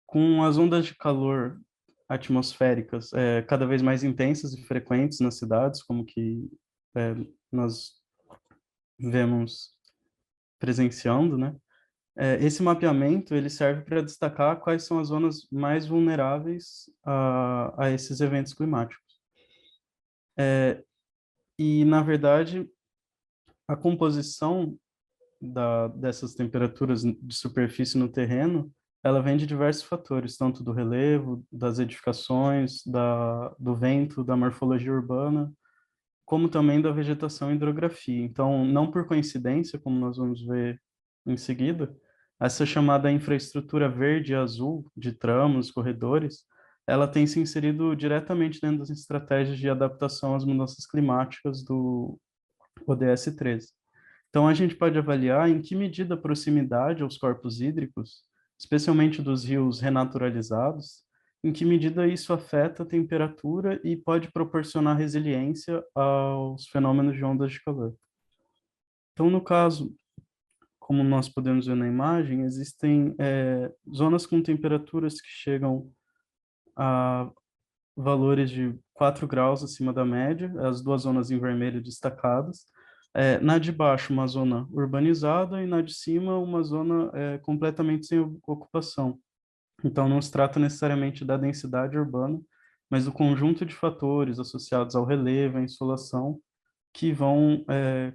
Com as ondas de calor atmosféricas cada vez mais intensas e frequentes nas cidades, como que nós vemos presenciando, né? Esse mapeamento ele serve para destacar quais são as zonas mais vulneráveis a esses eventos climáticos. E, na verdade, a composição dessas temperaturas de superfície no terreno ela vem de diversos fatores, tanto do relevo, das edificações, do vento, da morfologia urbana, como também da vegetação e hidrografia. Então, não por coincidência, como nós vamos ver em seguida, essa chamada infraestrutura verde e azul de tramos, corredores, ela tem se inserido diretamente dentro das estratégias de adaptação às mudanças climáticas do ODS 13. Então, a gente pode avaliar em que medida a proximidade aos corpos hídricos, especialmente dos rios renaturalizados, em que medida isso afeta a temperatura e pode proporcionar resiliência aos fenômenos de ondas de calor. Então, no caso, como nós podemos ver na imagem, existem zonas com temperaturas que chegam a valores de 4 graus acima da média, as duas zonas em vermelho destacadas. Na de baixo, uma zona urbanizada, e na de cima, uma zona completamente sem ocupação. Então, não se trata necessariamente da densidade urbana, mas do conjunto de fatores associados ao relevo, à insolação, que vão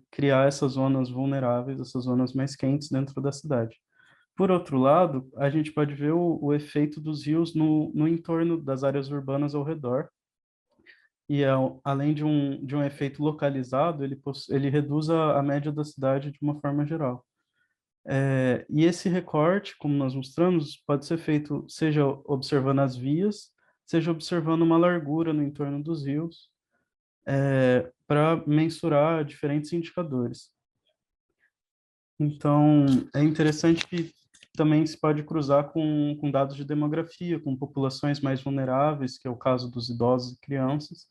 criar essas zonas vulneráveis, essas zonas mais quentes dentro da cidade. Por outro lado, a gente pode ver o efeito dos rios no entorno das áreas urbanas ao redor, e além de um efeito localizado, ele reduz a média da cidade de uma forma geral. E esse recorte, como nós mostramos, pode ser feito seja observando as vias, seja observando uma largura no entorno dos rios, para mensurar diferentes indicadores. Então, é interessante que também se pode cruzar com dados de demografia, com populações mais vulneráveis, que é o caso dos idosos e crianças,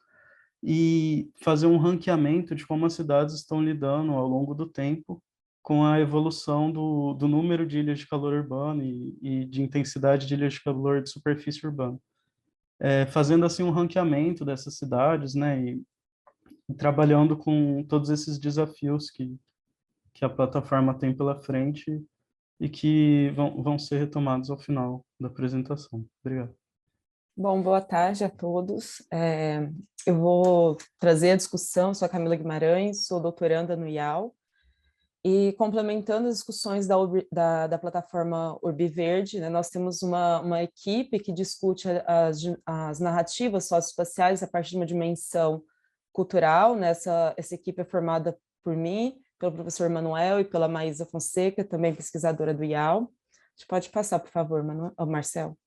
e fazer um ranqueamento de como as cidades estão lidando ao longo do tempo com a evolução do número de ilhas de calor urbano e de intensidade de ilhas de calor de superfície urbana. Fazendo assim um ranqueamento dessas cidades, né, e trabalhando com todos esses desafios que a plataforma tem pela frente e que vão ser retomados ao final da apresentação. Obrigado. Bom, boa tarde a todos. Eu vou trazer a discussão, sou a Camila Guimarães, sou doutoranda no IAL, e complementando as discussões da plataforma Urbiverde, né, nós temos uma equipe que discute as narrativas socioespaciais a partir de uma dimensão cultural, né? Essa equipe é formada por mim, pelo professor Manuel e pela Maísa Fonseca, também pesquisadora do IAL. A gente pode passar, por favor, Marcel.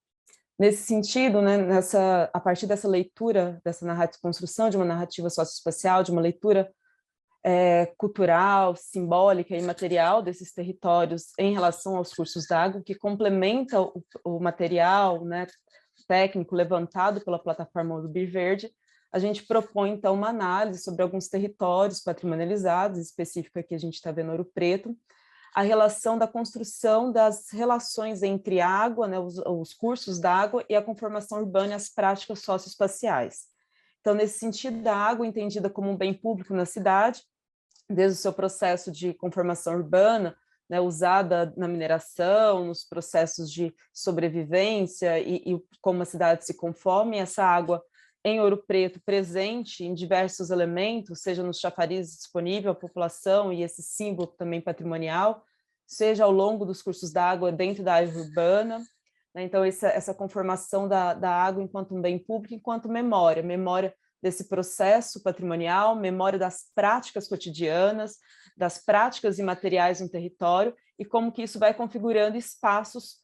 Nesse sentido, né, a partir dessa leitura, construção de uma narrativa socioespacial, de uma leitura cultural, simbólica e material desses territórios em relação aos cursos d'água, que complementa o material, né, técnico levantado pela plataforma Urbiverde, a gente propõe, então, uma análise sobre alguns territórios patrimonializados, específico aqui a gente está vendo Ouro Preto, a relação da construção das relações entre água, né, os cursos d'água e a conformação urbana e as práticas socioespaciais. Então, nesse sentido, da água entendida como um bem público na cidade, desde o seu processo de conformação urbana, né, usada na mineração, nos processos de sobrevivência e como a cidade se conforma, e essa água em Ouro Preto presente em diversos elementos, seja nos chafarizes disponível à população e esse símbolo também patrimonial, seja ao longo dos cursos d'água dentro da área urbana, né? Então essa conformação da água enquanto um bem público, enquanto memória desse processo patrimonial, memória das práticas cotidianas, das práticas imateriais no território e como que isso vai configurando espaços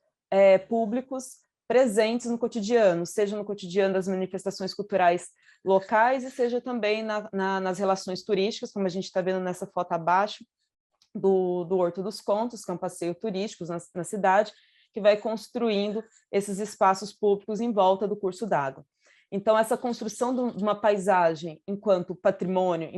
públicos presentes no cotidiano, seja no cotidiano das manifestações culturais locais e seja também nas relações turísticas, como a gente está vendo nessa foto abaixo, do Horto dos Contos, que é um passeio turístico na cidade, que vai construindo esses espaços públicos em volta do curso d'água. Então, essa construção de uma paisagem enquanto patrimônio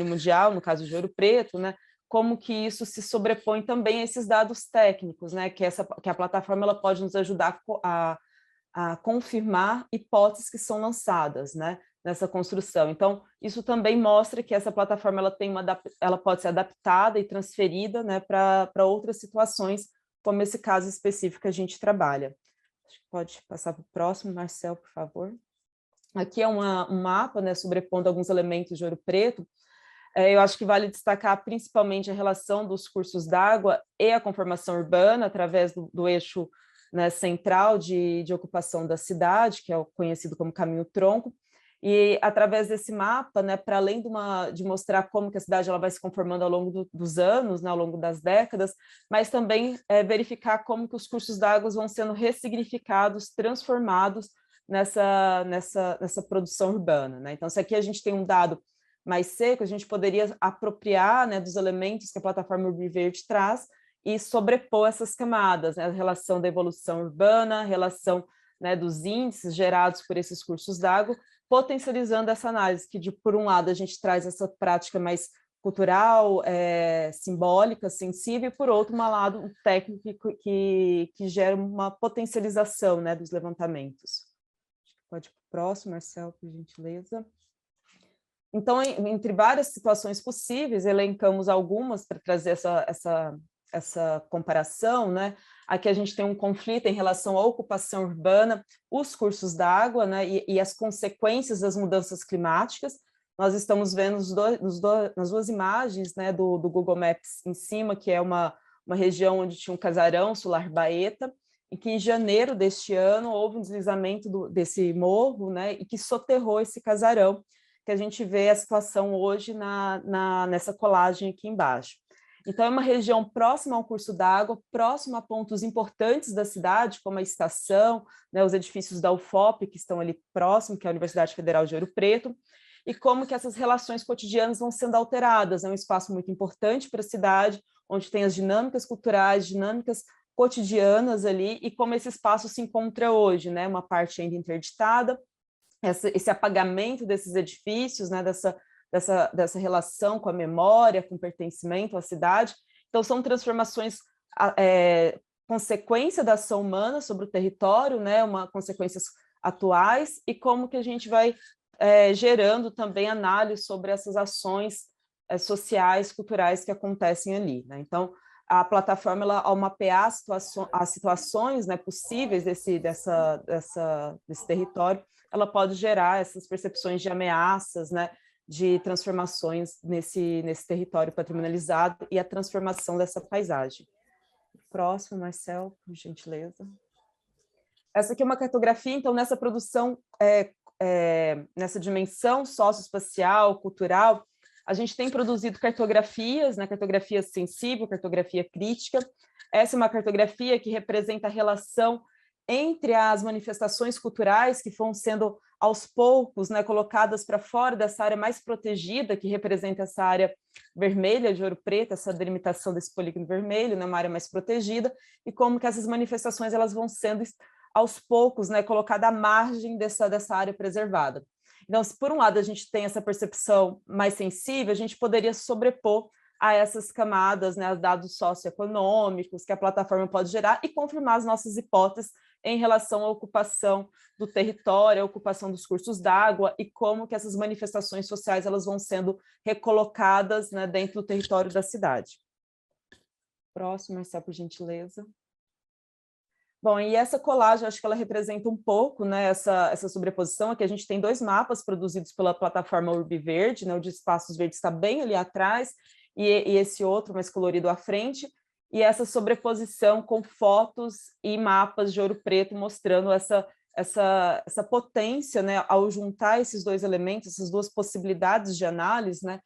mundial, no caso de Ouro Preto, né, como que isso se sobrepõe também a esses dados técnicos, né, que a plataforma ela pode nos ajudar a confirmar hipóteses que são lançadas, né, nessa construção. Então, isso também mostra que essa plataforma ela pode ser adaptada e transferida, né, para outras situações, como esse caso específico que a gente trabalha. Acho que pode passar para o próximo, Marcel, por favor. Aqui é um mapa, né, sobrepondo alguns elementos de Ouro Preto. Eu acho que vale destacar principalmente a relação dos cursos d'água e a conformação urbana, através do eixo né, central de ocupação da cidade, que é o conhecido como caminho-tronco, e através desse mapa, né, para além de mostrar como que a cidade ela vai se conformando ao longo dos anos, né, ao longo das décadas, mas também verificar como que os cursos d'água vão sendo ressignificados, transformados nessa produção urbana, né? Então, se aqui a gente tem um dado mais seco, a gente poderia apropriar, né, dos elementos que a plataforma Urbiverde traz e sobrepor essas camadas, né, a relação da evolução urbana, a relação, né, dos índices gerados por esses cursos d'água, potencializando essa análise, que por um lado a gente traz essa prática mais cultural, simbólica, sensível, e por outro um lado técnico que gera uma potencialização, né, dos levantamentos. Pode ir para o próximo, Marcel, por gentileza. Então, entre várias situações possíveis, elencamos algumas para trazer essa comparação, né? Aqui a gente tem um conflito em relação à ocupação urbana, os cursos d'água, né? E as consequências das mudanças climáticas. Nós estamos vendo nas duas imagens, né, do Google Maps em cima, que é uma região onde tinha um casarão, Solar Baeta, e que em janeiro deste ano houve um deslizamento desse morro, né, e que soterrou esse casarão, que a gente vê a situação hoje nessa colagem aqui embaixo. Então, é uma região próxima ao curso d'água, próxima a pontos importantes da cidade, como a estação, né, os edifícios da UFOP, que estão ali próximo, que é a Universidade Federal de Ouro Preto, e como que essas relações cotidianas vão sendo alteradas. É um espaço muito importante para a cidade, onde tem as dinâmicas culturais, dinâmicas cotidianas ali, e como esse espaço se encontra hoje, né, uma parte ainda interditada, esse apagamento desses edifícios, né, dessa relação com a memória, com o pertencimento à cidade. Então, são transformações, consequência da ação humana sobre o território, né, consequências atuais, e como que a gente vai gerando também análise sobre essas ações sociais, culturais que acontecem ali, né? Então, a plataforma, ela, ao mapear as situações, né, possíveis desse território, ela pode gerar essas percepções de ameaças, né, de transformações nesse território patrimonializado e a transformação dessa paisagem. Próximo, Marcel, por gentileza. Essa aqui é uma cartografia, então, nessa produção, nessa dimensão socioespacial, cultural, a gente tem produzido cartografias, né, cartografia sensível, cartografia crítica. Essa é uma cartografia que representa a relação entre as manifestações culturais que vão sendo, aos poucos, né, colocadas para fora dessa área mais protegida, que representa essa área vermelha de Ouro Preto, essa delimitação desse polígono vermelho, né, uma área mais protegida, e como que essas manifestações elas vão sendo, aos poucos, né, colocadas à margem dessa área preservada. Então, se por um lado a gente tem essa percepção mais sensível, a gente poderia sobrepor a essas camadas, né, dados socioeconômicos que a plataforma pode gerar e confirmar as nossas hipóteses em relação à ocupação do território, à ocupação dos cursos d'água e como que essas manifestações sociais elas vão sendo recolocadas, né, dentro do território da cidade. Próximo, Marcelo, por gentileza. Bom, e essa colagem, acho que ela representa um pouco, né, essa sobreposição. Aqui a gente tem dois mapas produzidos pela plataforma Urbiverde, né, o de espaços verdes está bem ali atrás, e esse outro mais colorido à frente, e essa sobreposição com fotos e mapas de Ouro Preto mostrando essa potência, né, ao juntar esses dois elementos, essas duas possibilidades de análise, né,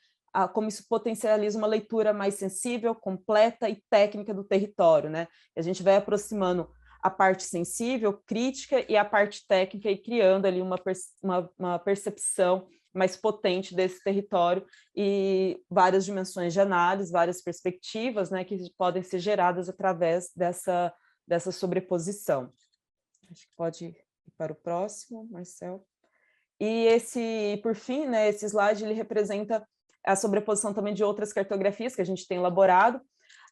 como isso potencializa uma leitura mais sensível, completa e técnica do território, né? E a gente vai aproximando a parte sensível, crítica, e a parte técnica, e criando ali uma percepção mais potente desse território e várias dimensões de análise, várias perspectivas, né, que podem ser geradas através dessa sobreposição. Acho que pode ir para o próximo, Marcel. E por fim, né, esse slide ele representa a sobreposição também de outras cartografias que a gente tem elaborado.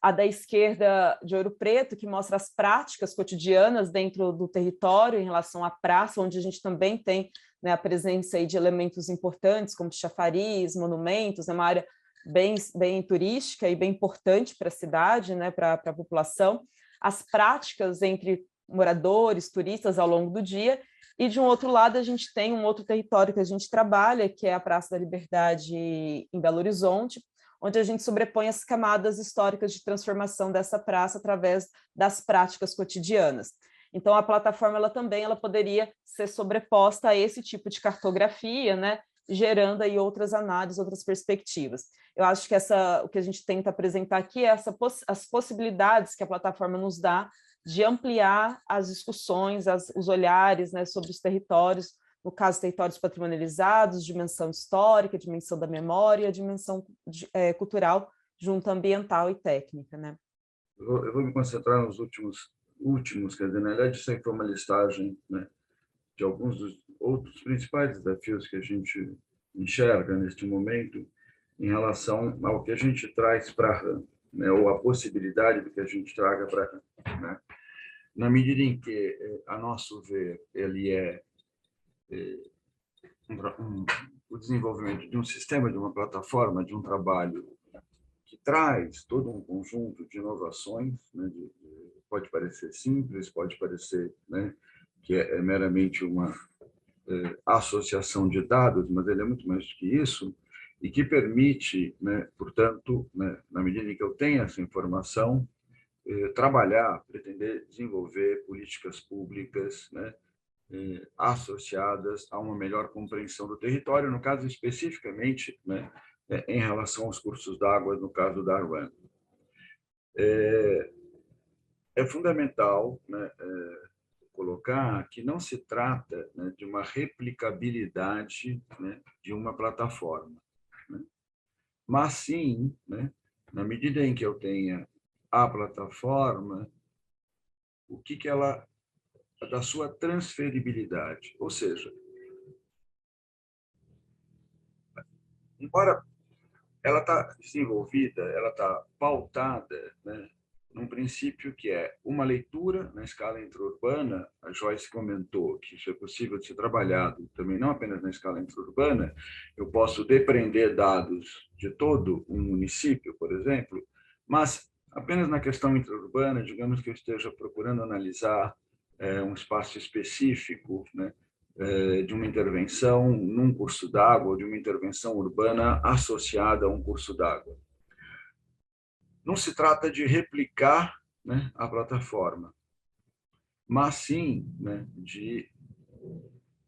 A da esquerda de Ouro Preto, que mostra as práticas cotidianas dentro do território em relação à praça, onde a gente também tem, né, a presença aí de elementos importantes, como chafariz, monumentos, é uma área bem turística e bem importante para a cidade, né, para a população. As práticas entre moradores, turistas ao longo do dia, e de um outro lado a gente tem um outro território que a gente trabalha, que é a Praça da Liberdade em Belo Horizonte, onde a gente sobrepõe as camadas históricas de transformação dessa praça através das práticas cotidianas. Então, a plataforma ela poderia ser sobreposta a esse tipo de cartografia, né, gerando aí outras análises, outras perspectivas. Eu acho que o que a gente tenta apresentar aqui é as possibilidades que a plataforma nos dá de ampliar as discussões, os olhares, né, sobre os territórios, no caso, territórios patrimonializados, dimensão histórica, dimensão da memória, dimensão cultural, junto ambiental e técnica, né? Eu vou me concentrar nos últimos, quer dizer, na verdade, isso foi uma listagem, né, de alguns dos outros principais desafios que a gente enxerga neste momento em relação ao que a gente traz para a RAM, né, ou a possibilidade de que a gente traga para a RAM, né? Na medida em que, a nosso ver, ele o desenvolvimento de um sistema, de uma plataforma, de um trabalho que traz todo um conjunto de inovações, né, pode parecer simples, pode parecer, né, que é meramente uma associação de dados, mas ele é muito mais do que isso, e que permite, né, portanto, né, na medida em que eu tenho essa informação, trabalhar, pretender desenvolver políticas públicas, né, associadas a uma melhor compreensão do território, no caso especificamente, né, em relação aos cursos d'água, no caso da Arwan. É fundamental, né, colocar que não se trata, né, de uma replicabilidade, né, de uma plataforma, né, mas sim, né, na medida em que eu tenha a plataforma, o que ela, da sua transferibilidade, ou seja, embora ela está desenvolvida, ela está pautada, né, num princípio que é uma leitura na escala intraurbana. A Joyce comentou que isso é possível de ser trabalhado também não apenas na escala intraurbana. Eu posso depreender dados de todo um município, por exemplo, mas apenas na questão intraurbana, digamos que eu esteja procurando analisar um espaço específico, né, de uma intervenção num curso d'água ou de uma intervenção urbana associada a um curso d'água. Não se trata de replicar, né, a plataforma, mas sim, né, de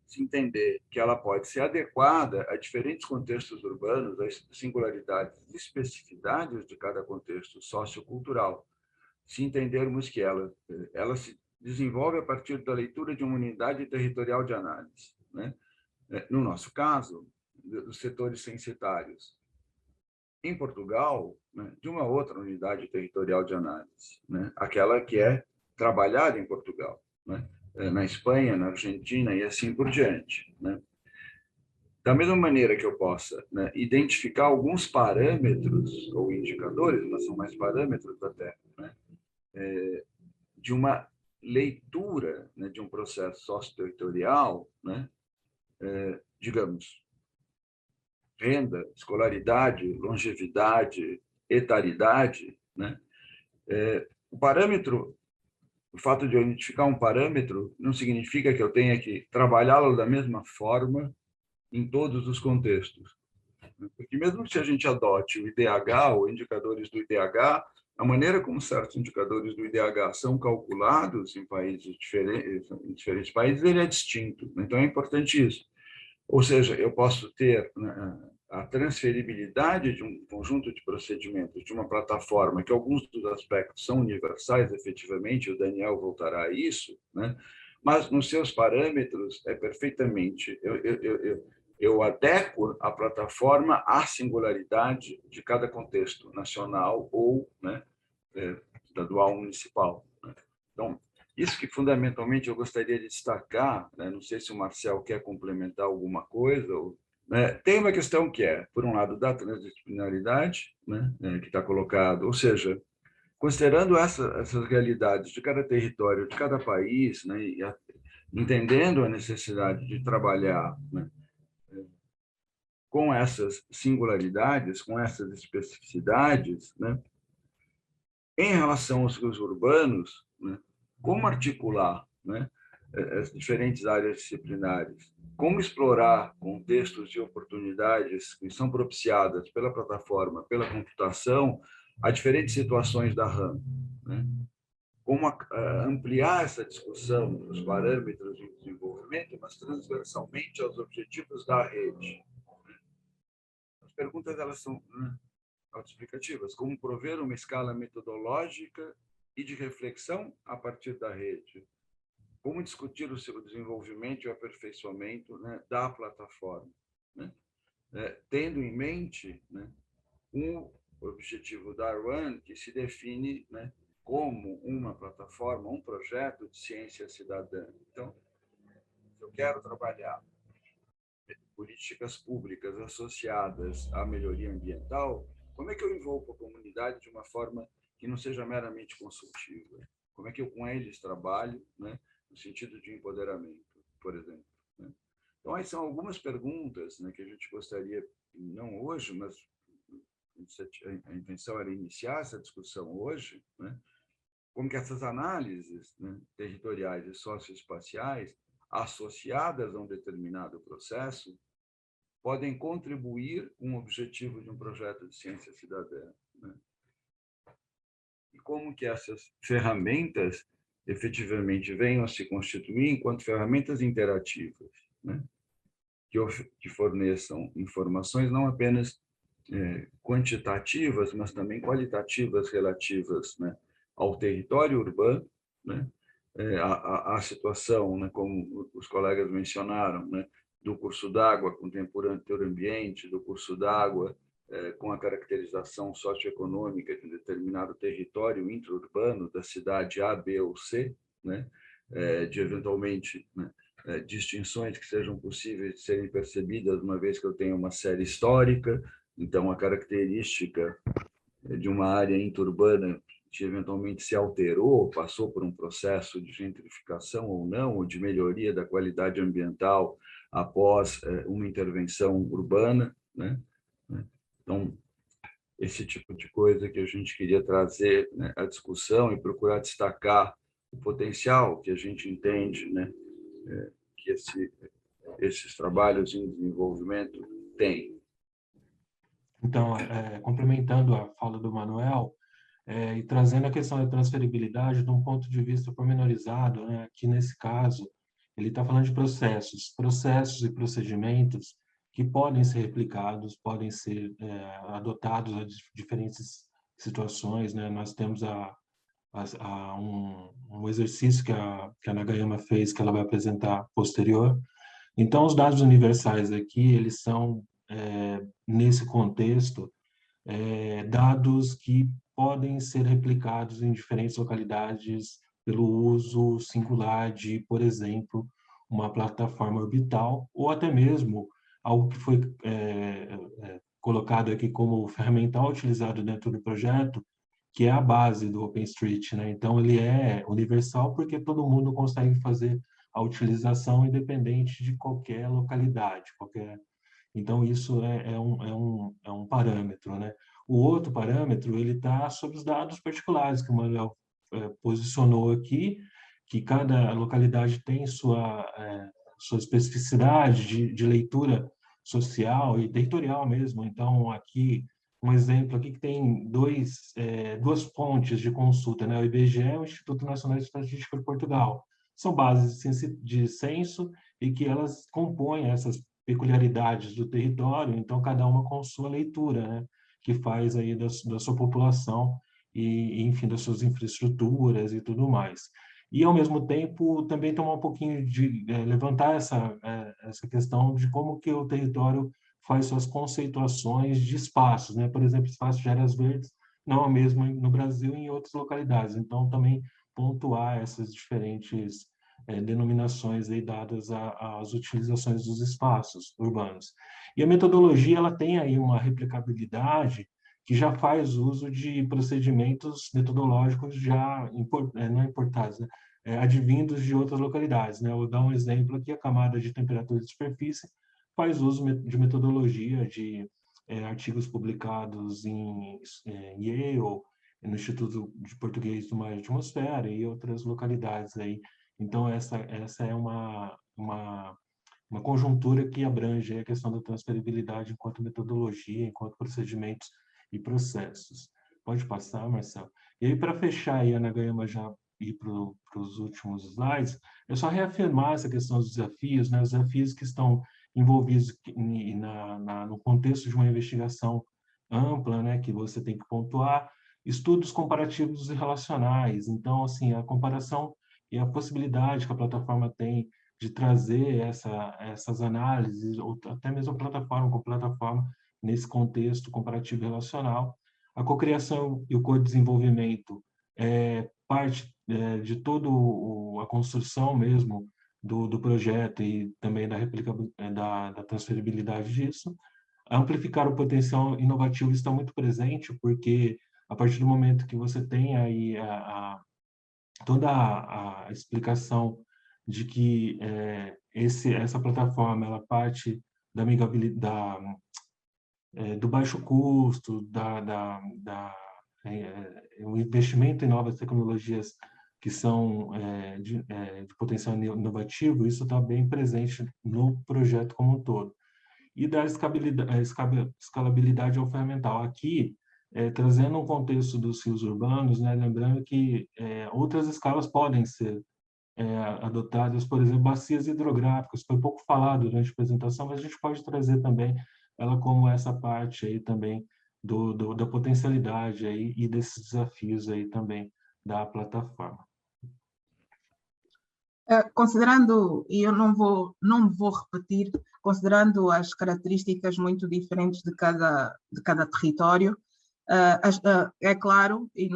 se entender que ela pode ser adequada a diferentes contextos urbanos, às singularidades e especificidades de cada contexto sociocultural. Se entendermos que ela se desenvolve a partir da leitura de uma unidade territorial de análise, né? No nosso caso, dos setores censitários. Em Portugal, né, de uma outra unidade territorial de análise, né, aquela que é trabalhada em Portugal, né, na Espanha, na Argentina e assim por diante, né. Da mesma maneira que eu possa, né, identificar alguns parâmetros ou indicadores, mas são mais parâmetros até, né, de uma leitura, né, de um processo socioterritorial, né, digamos, renda, escolaridade, longevidade, etaridade, né? O parâmetro, o fato de eu identificar um parâmetro não significa que eu tenha que trabalhá-lo da mesma forma em todos os contextos. Porque mesmo que a gente adote o IDH ou indicadores do IDH, a maneira como certos indicadores do IDH são calculados em países diferentes, em diferentes países, ele é distinto. Então, é importante isso. Ou seja, eu posso ter, né, a transferibilidade de um conjunto de procedimentos, de uma plataforma, que alguns dos aspectos são universais, efetivamente, o Daniel voltará a isso, né? Mas nos seus parâmetros é perfeitamente... Eu adequo a plataforma à singularidade de cada contexto nacional ou, né, estadual, municipal, né? Então, isso que fundamentalmente eu gostaria de destacar, né? Não sei se o Marcel quer complementar alguma coisa, né? Tem uma questão que é, por um lado, da transdisciplinaridade, né, que está colocado, ou seja, considerando essas realidades de cada território, de cada país, né, e entendendo a necessidade de trabalhar, né, com essas singularidades, com essas especificidades, né, em relação aos rios urbanos, né, como articular, né, as diferentes áreas disciplinares, como explorar contextos de oportunidades que são propiciadas pela plataforma, pela computação, a diferentes situações da RAM, né? como ampliar essa discussão dos parâmetros de desenvolvimento, mas transversalmente aos objetivos da rede. As perguntas elas são autoexplicativas. Como prover uma escala metodológica e de reflexão a partir da rede? Como discutir o seu desenvolvimento e o aperfeiçoamento, né, da plataforma, né? Tendo em mente, né, um objetivo da R1 que se define, né, como uma plataforma, um projeto de ciência cidadã. Então, se eu quero trabalhar políticas públicas associadas à melhoria ambiental, como é que eu envolvo a comunidade de uma forma que não seja meramente consultiva? Como é que eu com eles trabalho, né, no sentido de empoderamento, por exemplo, né? Então, aí são algumas perguntas, né, que a gente gostaria, não hoje, mas a intenção era iniciar essa discussão hoje, né? Como que essas análises, né, territoriais e socioespaciais, associadas a um determinado processo, podem contribuir com o objetivo de um projeto de ciência cidadã, né? E como que essas ferramentas efetivamente venham a se constituir enquanto ferramentas interativas, né? Que forneçam informações não apenas quantitativas, mas também qualitativas relativas, né, ao território urbano, né, a situação, né, como os colegas mencionaram, né, do curso d'água com temperatura ambiente, do curso d'água com a caracterização socioeconômica de um determinado território intraurbano da cidade A, B ou C, né, de eventualmente, né, distinções que sejam possíveis de serem percebidas, uma vez que eu tenho uma série histórica. Então, a característica de uma área interurbana que eventualmente se alterou, passou por um processo de gentrificação ou não, ou de melhoria da qualidade ambiental após uma intervenção urbana, né? Então, esse tipo de coisa que a gente queria trazer, né, à discussão e procurar destacar o potencial que a gente entende, né, que esses trabalhos em desenvolvimento têm. Então, complementando a fala do Manuel, e trazendo a questão da transferibilidade de um ponto de vista pormenorizado, né, que nesse caso ele está falando de processos e procedimentos que podem ser replicados, podem ser adotados a diferentes situações, né? Nós temos um exercício que a Nagayama fez, que ela vai apresentar posterior. Então, os dados universais aqui, eles são, nesse contexto, dados que podem ser replicados em diferentes localidades pelo uso singular de, por exemplo, uma plataforma orbital, ou até mesmo algo que foi colocado aqui como ferramental utilizado dentro do projeto, que é a base do OpenStreet, né? Então, ele é universal porque todo mundo consegue fazer a utilização independente de qualquer localidade, Então, isso é um parâmetro, né? O outro parâmetro, ele está sobre os dados particulares que o Manuel posicionou aqui, que cada localidade tem sua especificidade de leitura social e territorial mesmo. Então, aqui, um exemplo aqui que tem duas fontes de consulta, né? O IBGE e o Instituto Nacional de Estatística de Portugal. São bases de censo e que elas compõem essas peculiaridades do território, então cada uma com sua leitura, né, que faz aí da sua população e, enfim, das suas infraestruturas e tudo mais. E, ao mesmo tempo, também tomar um pouquinho de levantar essa questão de como que o território faz suas conceituações de espaços, né? Por exemplo, espaço de áreas verdes não é o mesmo no Brasil e em outras localidades. Então, também pontuar essas diferentes denominações aí dadas às utilizações dos espaços urbanos. E a metodologia ela tem aí uma replicabilidade que já faz uso de procedimentos metodológicos já não importados, né? Advindos de outras localidades, né? Eu vou dar um exemplo aqui, a camada de temperatura de superfície faz uso de metodologia de artigos publicados em Yale, no Instituto de Português do Mar e Atmosfera e outras localidades aí. Então, essa é uma conjuntura que abrange a questão da transferibilidade enquanto metodologia, enquanto procedimentos e processos. Pode passar, Marcelo. E aí, para fechar, aí, a Nagayama já ir para os últimos slides, é só reafirmar essa questão dos desafios, né? Os desafios que estão envolvidos no contexto de uma investigação ampla, né? Que você tem que pontuar, estudos comparativos e relacionais. Então, assim, a comparação e a possibilidade que a plataforma tem de trazer essas análises, ou até mesmo plataforma com plataforma, nesse contexto comparativo e relacional. A cocriação e o co-desenvolvimento é parte de toda a construção mesmo do projeto e também da transferibilidade disso. Amplificar o potencial inovativo está muito presente, porque a partir do momento que você tem aí toda a explicação de que essa plataforma ela parte da amigabilidade, do baixo custo, o investimento em novas tecnologias que são de potencial inovativo, isso está bem presente no projeto como um todo. E da escalabilidade ferramental. Aqui, trazendo um contexto dos rios urbanos, né, lembrando que outras escalas podem ser adotadas, por exemplo, bacias hidrográficas, foi pouco falado durante a apresentação, mas a gente pode trazer também ela como essa parte aí também da potencialidade aí e desses desafios aí também da plataforma. Considerando, e eu não me vou repetir, considerando as características muito diferentes de cada território, é claro que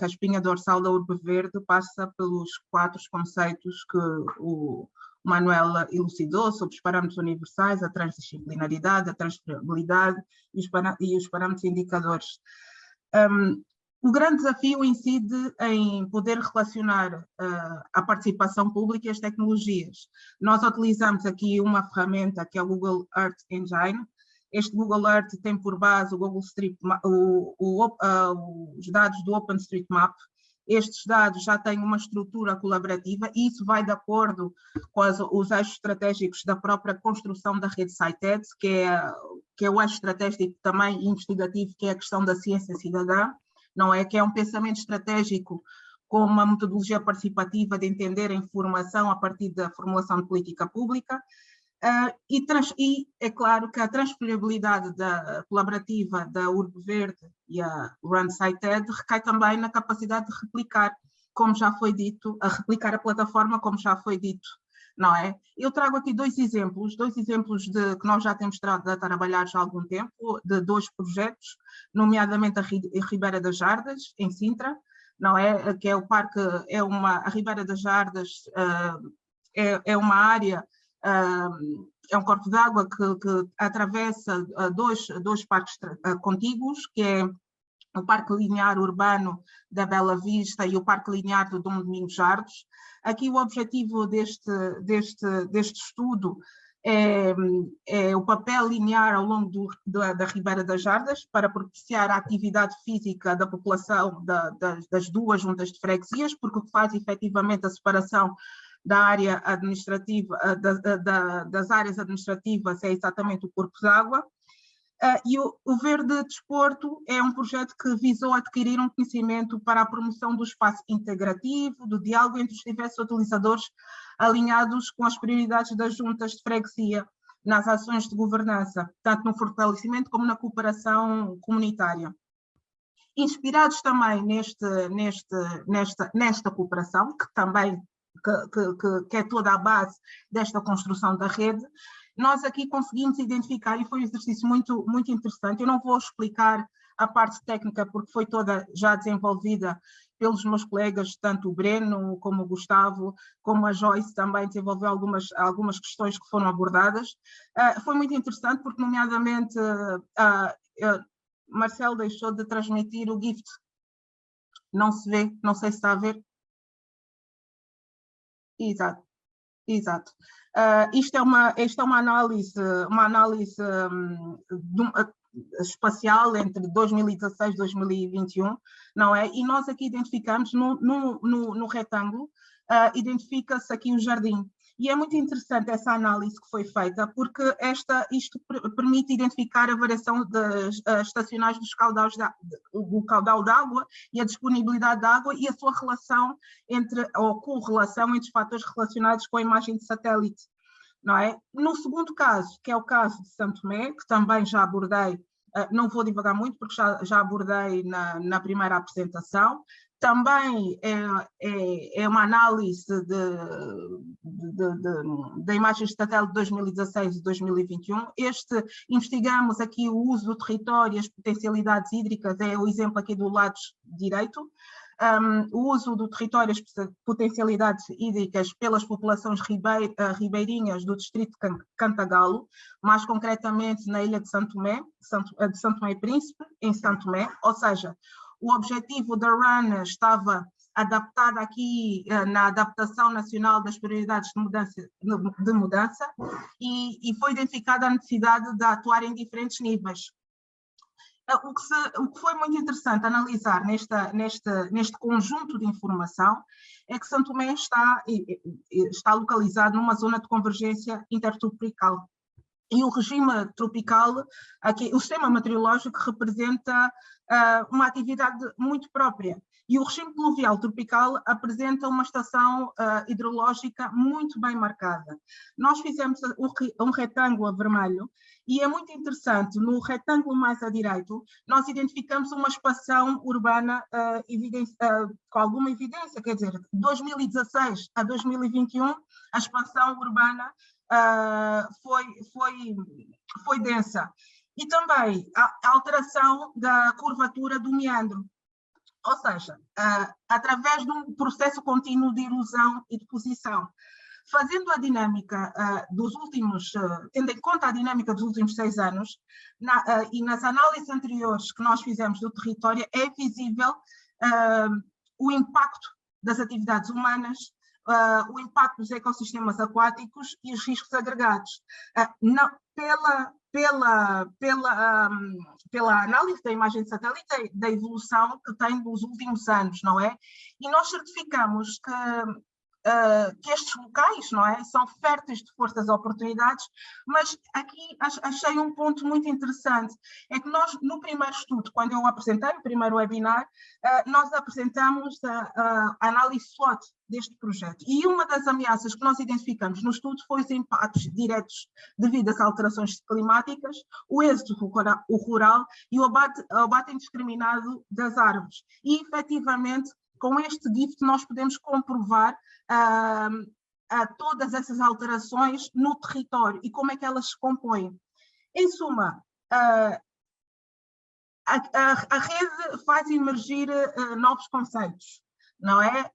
a espinha dorsal da Urbe Verde passa pelos 4 conceitos que o Manuel elucidou sobre os parâmetros universais, a transdisciplinaridade, a transferibilidade e os parâmetros indicadores. O grande desafio incide em poder relacionar a participação pública e as tecnologias. Nós utilizamos aqui uma ferramenta que é o Google Earth Engine. Este Google Earth tem por base o Google Street Map, os dados do OpenStreetMap. Estes dados já têm uma estrutura colaborativa e isso vai de acordo com os eixos estratégicos da própria construção da rede Cited, que é o eixo estratégico também investigativo, que é a questão da ciência cidadã, não é? Que é um pensamento estratégico com uma metodologia participativa de entender a informação a partir da formulação de política pública. E é claro que a transferibilidade colaborativa da Urbe Verde e a Run Cited recai também na capacidade de replicar, como já foi dito, a replicar a plataforma, como já foi dito, não é? Eu trago aqui dois exemplos que nós já temos estado a trabalhar já há algum tempo, de 2 projetos, nomeadamente a Ribeira das Jardas, em Sintra, não é? Que é o parque, a Ribeira das Jardas é uma área, é um corpo d'água que atravessa dois parques contíguos, que é o Parque Linear Urbano da Bela Vista e o Parque Linear do Dom Domingos Jardos. Aqui o objetivo deste estudo é o papel linear ao longo da Ribeira das Jardas para propiciar a atividade física da população das 2 juntas de freguesias, porque o que faz efetivamente a separação da área administrativa, das áreas administrativas é exatamente o corpo d'água. E o Verde Desporto é um projeto que visou adquirir um conhecimento para a promoção do espaço integrativo, do diálogo entre os diversos utilizadores, alinhados com as prioridades das juntas de freguesia nas ações de governança, tanto no fortalecimento como na cooperação comunitária. Inspirados também nesta cooperação, que também que é toda a base desta construção da rede, nós aqui conseguimos identificar, e foi um exercício muito, muito interessante. Eu não vou explicar a parte técnica, porque foi toda já desenvolvida pelos meus colegas, tanto o Breno, como o Gustavo, como a Joyce também desenvolveu algumas questões que foram abordadas. Foi muito interessante, porque, nomeadamente, Marcelo deixou de transmitir o GIFT. Não se vê, não sei se está a ver. Exato. Isto é uma análise espacial entre 2016 e 2021, não é? E nós aqui identificamos no retângulo, identifica-se aqui o jardim. E é muito interessante essa análise que foi feita, porque isto permite identificar a variação estacionais do caudal de água e a disponibilidade de água e a sua relação ou correlação entre os fatores relacionados com a imagem de satélite. Não é? No segundo caso, que é o caso de São Tomé, que também já abordei, não vou divagar muito porque já abordei na primeira apresentação, também é uma análise da imagem de satélite de 2016 e 2021. Investigamos aqui o uso do território e as potencialidades hídricas, é o exemplo aqui do lado direito. O uso do território e as potencialidades hídricas pelas populações ribeirinhas do distrito de Cantagalo, mais concretamente na ilha de São Tomé e Príncipe, em São Tomé, ou seja, o objetivo da RUN estava adaptado aqui na adaptação nacional das prioridades de mudança e foi identificada a necessidade de atuar em diferentes níveis. O que foi muito interessante analisar neste conjunto de informação é que São Tomé está localizado numa zona de convergência intertropical. E o regime tropical, aqui, o sistema meteorológico representa uma atividade muito própria. E o regime pluvial tropical apresenta uma estação hidrológica muito bem marcada. Nós fizemos um retângulo a vermelho e é muito interessante, no retângulo mais à direita, nós identificamos uma expansão urbana com alguma evidência, quer dizer, de 2016 a 2021, a expansão urbana foi densa. E também a alteração da curvatura do meandro, ou seja, através de um processo contínuo de erosão e deposição. Fazendo a dinâmica tendo em conta a dinâmica dos últimos 6 anos, e nas análises anteriores que nós fizemos do território, é visível o impacto das atividades humanas, o impacto dos ecossistemas aquáticos e os riscos agregados. Pela análise da imagem de satélite, da evolução que tem nos últimos anos, não é? E nós certificamos que estes locais, não é, são férteis de forças e oportunidades, mas aqui achei um ponto muito interessante, é que nós, no primeiro estudo, quando eu apresentei, no primeiro webinar, nós apresentamos a análise SWOT deste projeto, e uma das ameaças que nós identificamos no estudo foi os impactos diretos devido às alterações climáticas, o êxodo rural e o abate indiscriminado das árvores, e efetivamente com este GIFT nós podemos comprovar todas essas alterações no território e como é que elas se compõem. Em suma, a rede faz emergir novos conceitos, não é?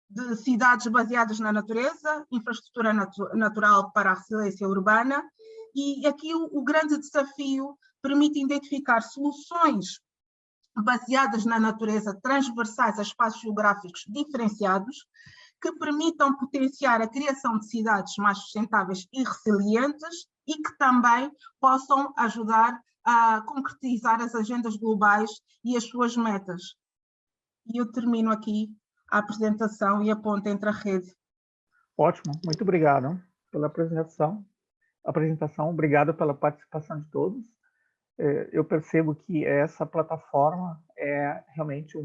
De cidades baseadas na natureza, infraestrutura natural para a resiliência urbana, e aqui o grande desafio permite identificar soluções baseadas na natureza, transversais a espaços geográficos diferenciados, que permitam potenciar a criação de cidades mais sustentáveis e resilientes e que também possam ajudar a concretizar as agendas globais e as suas metas. E eu termino aqui a apresentação e a ponte entre a rede. Ótimo, muito obrigado pela apresentação. Obrigado pela participação de todos. Eu percebo que essa plataforma é realmente,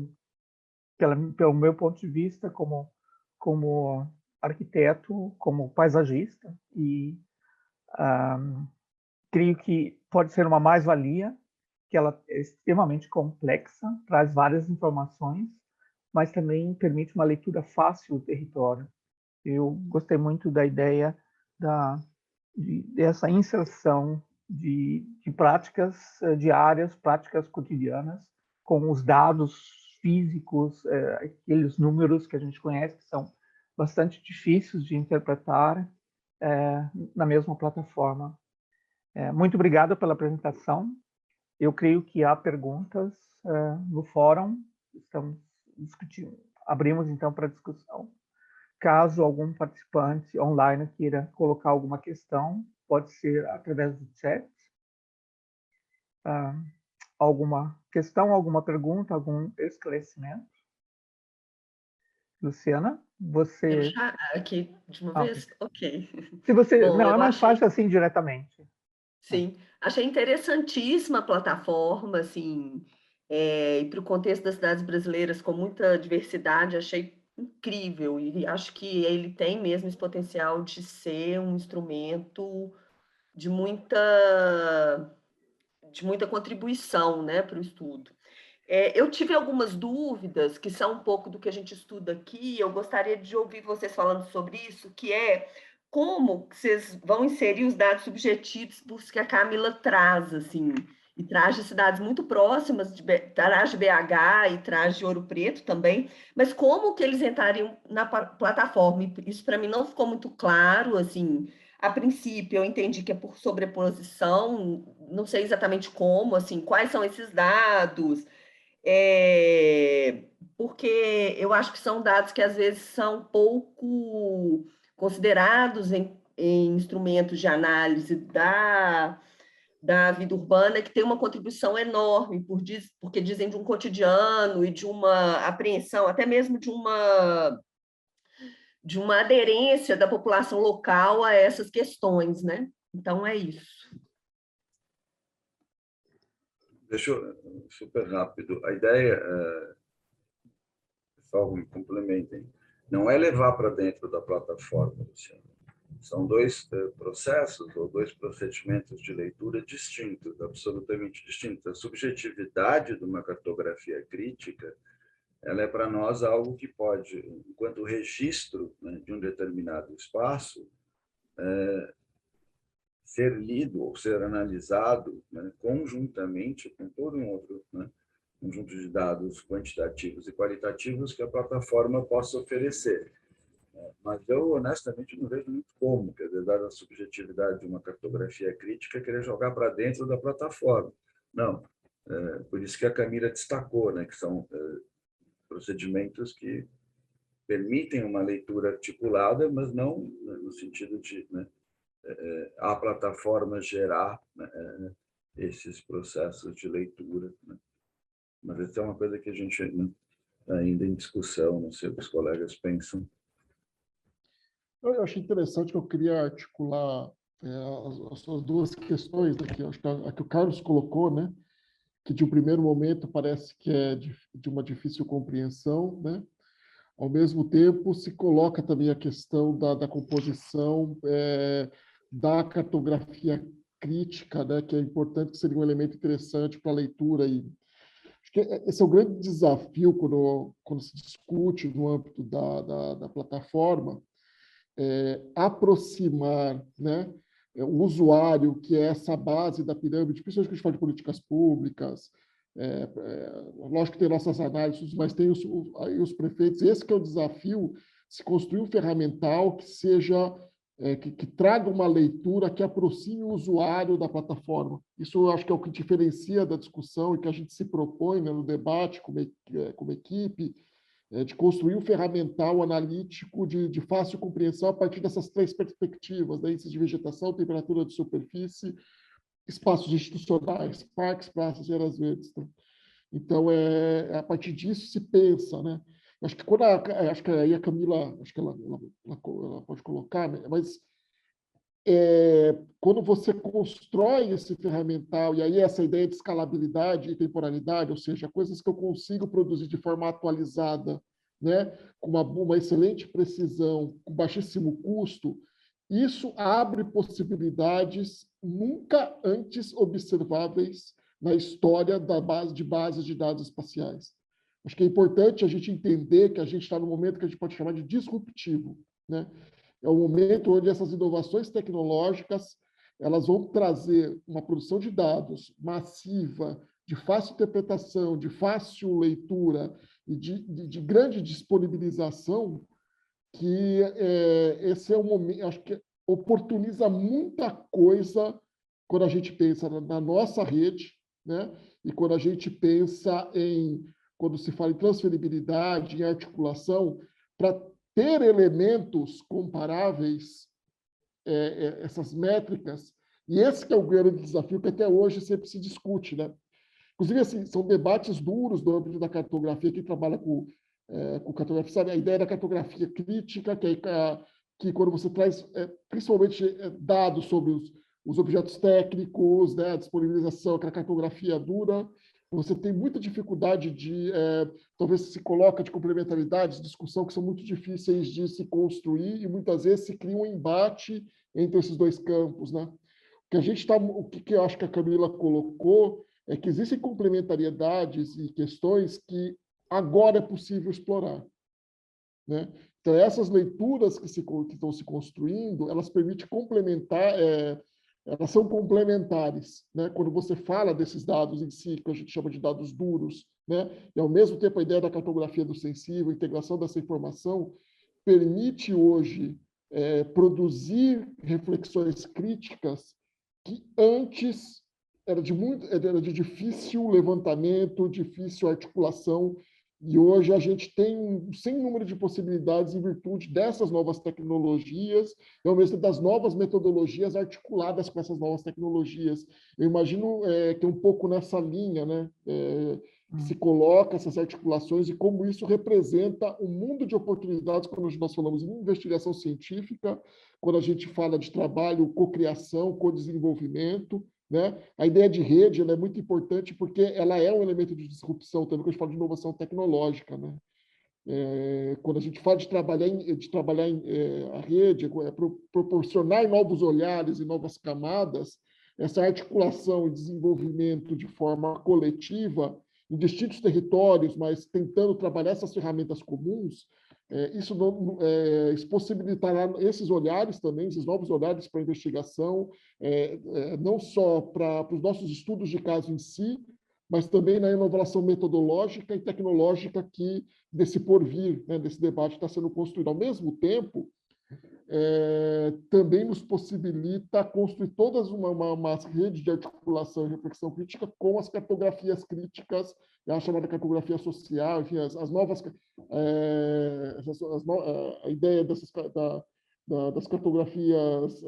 pelo meu ponto de vista, como arquiteto, como paisagista, e creio que pode ser uma mais-valia, que ela é extremamente complexa, traz várias informações, mas também permite uma leitura fácil do território. Eu gostei muito da ideia dessa inserção de práticas diárias, práticas cotidianas, com os dados físicos, aqueles números que a gente conhece, que são bastante difíceis de interpretar na mesma plataforma. Muito obrigado pela apresentação. Eu creio que há perguntas no fórum, estamos discutindo. Abrimos, então, para discussão. Caso algum participante online queira colocar alguma questão, pode ser através do chat. Alguma questão, alguma pergunta, algum esclarecimento? Luciana, você... Aqui, de uma Ah, vez? Ok. se você... Bom, Não, é eu mais achei... fácil assim, diretamente. Sim, achei interessantíssima a plataforma, assim, e para o contexto das cidades brasileiras com muita diversidade, achei incrível, e acho que ele tem mesmo esse potencial de ser um instrumento de muita contribuição, né, para o estudo. Eu tive algumas dúvidas, que são um pouco do que a gente estuda aqui, eu gostaria de ouvir vocês falando sobre isso, que é como vocês vão inserir os dados subjetivos que a Camila traz, assim, e traz de cidades muito próximas, traz de BH e traz de Ouro Preto também, mas como que eles entrariam na plataforma? Isso para mim não ficou muito claro, assim, a princípio eu entendi que é por sobreposição, não sei exatamente como, assim, quais são esses dados, porque eu acho que são dados que às vezes são pouco considerados em instrumentos de análise da vida urbana, que tem uma contribuição enorme, porque dizem de um cotidiano e de uma apreensão, até mesmo de uma aderência da população local a essas questões, né? Então, é isso. Deixa eu, super rápido, a ideia, só me complementem, não é levar para dentro da plataforma, Luciano. São dois processos ou dois procedimentos de leitura distintos, absolutamente distintos. A subjetividade de uma cartografia crítica, ela é para nós algo que pode, enquanto registro, né, de um determinado espaço, ser lido ou ser analisado, né, conjuntamente com todo um outro, né, conjunto de dados quantitativos e qualitativos que a plataforma possa oferecer. Mas eu, honestamente, não vejo muito como, quer dizer, dada a subjetividade de uma cartografia crítica, querer jogar para dentro da plataforma. Não. Por isso que a Camila destacou, né, que são procedimentos que permitem uma leitura articulada, mas não no sentido de, né, a plataforma gerar, né, esses processos de leitura, né? Mas essa é uma coisa que a gente, né, ainda em discussão, não sei o que os colegas pensam. Eu achei interessante que eu queria articular as suas duas questões aqui. Acho que a que o Carlos colocou, né, que de um primeiro momento parece que é de uma difícil compreensão, né? Ao mesmo tempo, se coloca também a questão da composição da cartografia crítica, né, que é importante, que seria um elemento interessante para a leitura. E acho que esse é o grande desafio quando se discute no âmbito da plataforma, aproximar, né, o usuário, que é essa base da pirâmide, principalmente quando a gente fala de políticas públicas. Lógico que tem nossas análises, mas tem os prefeitos. Esse que é o desafio, se construir um ferramental que seja que traga uma leitura que aproxime o usuário da plataforma. Isso eu acho que é o que diferencia da discussão e que a gente se propõe, né, no debate como equipe, de construir um ferramental analítico de fácil compreensão a partir dessas três perspectivas, né, índice de vegetação, temperatura de superfície, espaços institucionais, parques, praças e áreas verdes. Tá? Então, a partir disso se pensa, né? Acho que acho que aí a Camila, acho que ela pode colocar, né? Mas quando você constrói esse ferramental, e aí essa ideia de escalabilidade e temporalidade, ou seja, coisas que eu consigo produzir de forma atualizada, né, com uma excelente precisão, com baixíssimo custo, isso abre possibilidades nunca antes observáveis na história de bases de dados espaciais. Acho que é importante a gente entender que a gente está no momento que a gente pode chamar de disruptivo, né? É um momento onde essas inovações tecnológicas elas vão trazer uma produção de dados massiva, de fácil interpretação, de fácil leitura e de grande disponibilização, que esse é um momento, acho que oportuniza muita coisa quando a gente pensa na nossa rede, né? E quando a gente pensa quando se fala em transferibilidade, em articulação, para ter elementos comparáveis, essas métricas, e esse que é o grande desafio que até hoje sempre se discute, né? Inclusive, assim, são debates duros no âmbito da cartografia, que trabalha com com cartografia, sabe? A ideia da cartografia crítica, que quando você traz, principalmente, dados sobre os objetos técnicos, né, a disponibilização, aquela cartografia dura, você tem muita dificuldade de, talvez se coloca de complementaridades, discussão que são muito difíceis de se construir e muitas vezes se cria um embate entre esses dois campos, né? O que eu acho que a Camila colocou é que existem complementariedades e questões que agora é possível explorar, né? Então, essas leituras que estão se construindo, elas permitem complementar, elas são complementares, né? Quando você fala desses dados em si, que a gente chama de dados duros, né? E, ao mesmo tempo, a ideia da cartografia do sensível, a integração dessa informação, permite hoje produzir reflexões críticas que antes era de difícil levantamento, difícil articulação, e hoje a gente tem um sem número de possibilidades em virtude dessas novas tecnologias e, ao mesmo tempo, das novas metodologias articuladas com essas novas tecnologias. Eu imagino que é um pouco nessa linha, né, que se coloca essas articulações e como isso representa um mundo de oportunidades quando nós falamos em investigação científica, quando a gente fala de trabalho, cocriação, co-desenvolvimento, né? A ideia de rede ela é muito importante porque ela é um elemento de disrupção também, quando a gente fala de inovação tecnológica, né? Quando a gente fala de trabalhar a rede, proporcionar novos olhares e novas camadas, essa articulação e desenvolvimento de forma coletiva em distintos territórios, mas tentando trabalhar essas ferramentas comuns, isso possibilitará esses olhares também, esses novos olhares para a investigação, não só para os nossos estudos de caso em si, mas também na inovação metodológica e tecnológica que desse porvir, né, desse debate está sendo construído. Ao mesmo tempo, também nos possibilita construir todas uma rede de articulação e reflexão crítica com as cartografias críticas, a chamada cartografia social, enfim, as novas... a ideia das cartografias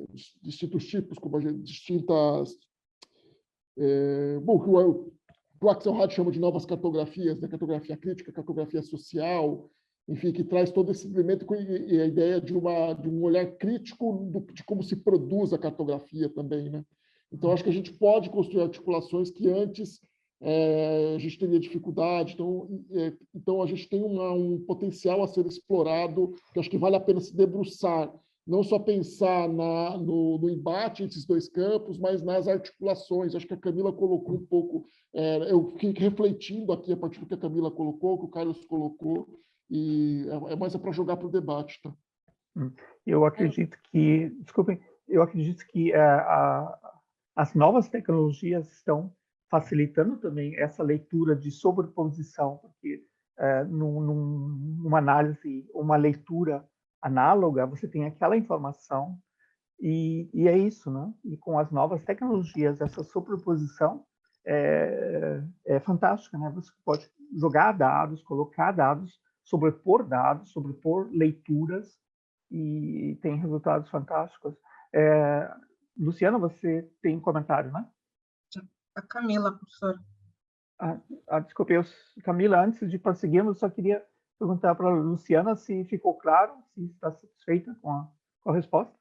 de distintos tipos, como distintas... bom, que o Axelrod chama de novas cartografias, né? Cartografia crítica, cartografia social, enfim, que traz todo esse elemento e a ideia de um olhar crítico de como se produz a cartografia também, né? Então, acho que a gente pode construir articulações que antes a gente teria dificuldade. Então, a gente tem um potencial a ser explorado, que acho que vale a pena se debruçar, não só pensar no embate entre esses dois campos, mas nas articulações. Acho que a Camila colocou um pouco, eu fiquei refletindo aqui a partir do que a Camila colocou, que o Carlos colocou, e é mais para jogar para o debate. Tá? Eu acredito que, desculpem, as novas tecnologias estão facilitando também essa leitura de sobreposição, porque numa análise, uma leitura análoga, você tem aquela informação e é isso, né? E com as novas tecnologias, essa sobreposição é fantástica, né? Você pode jogar dados, colocar dados, sobrepor leituras e tem resultados fantásticos. Luciana, você tem um comentário, né? A Camila, professor. Desculpe, Camila, antes de prosseguirmos, só queria perguntar para a Luciana se ficou claro, se está satisfeita com a resposta.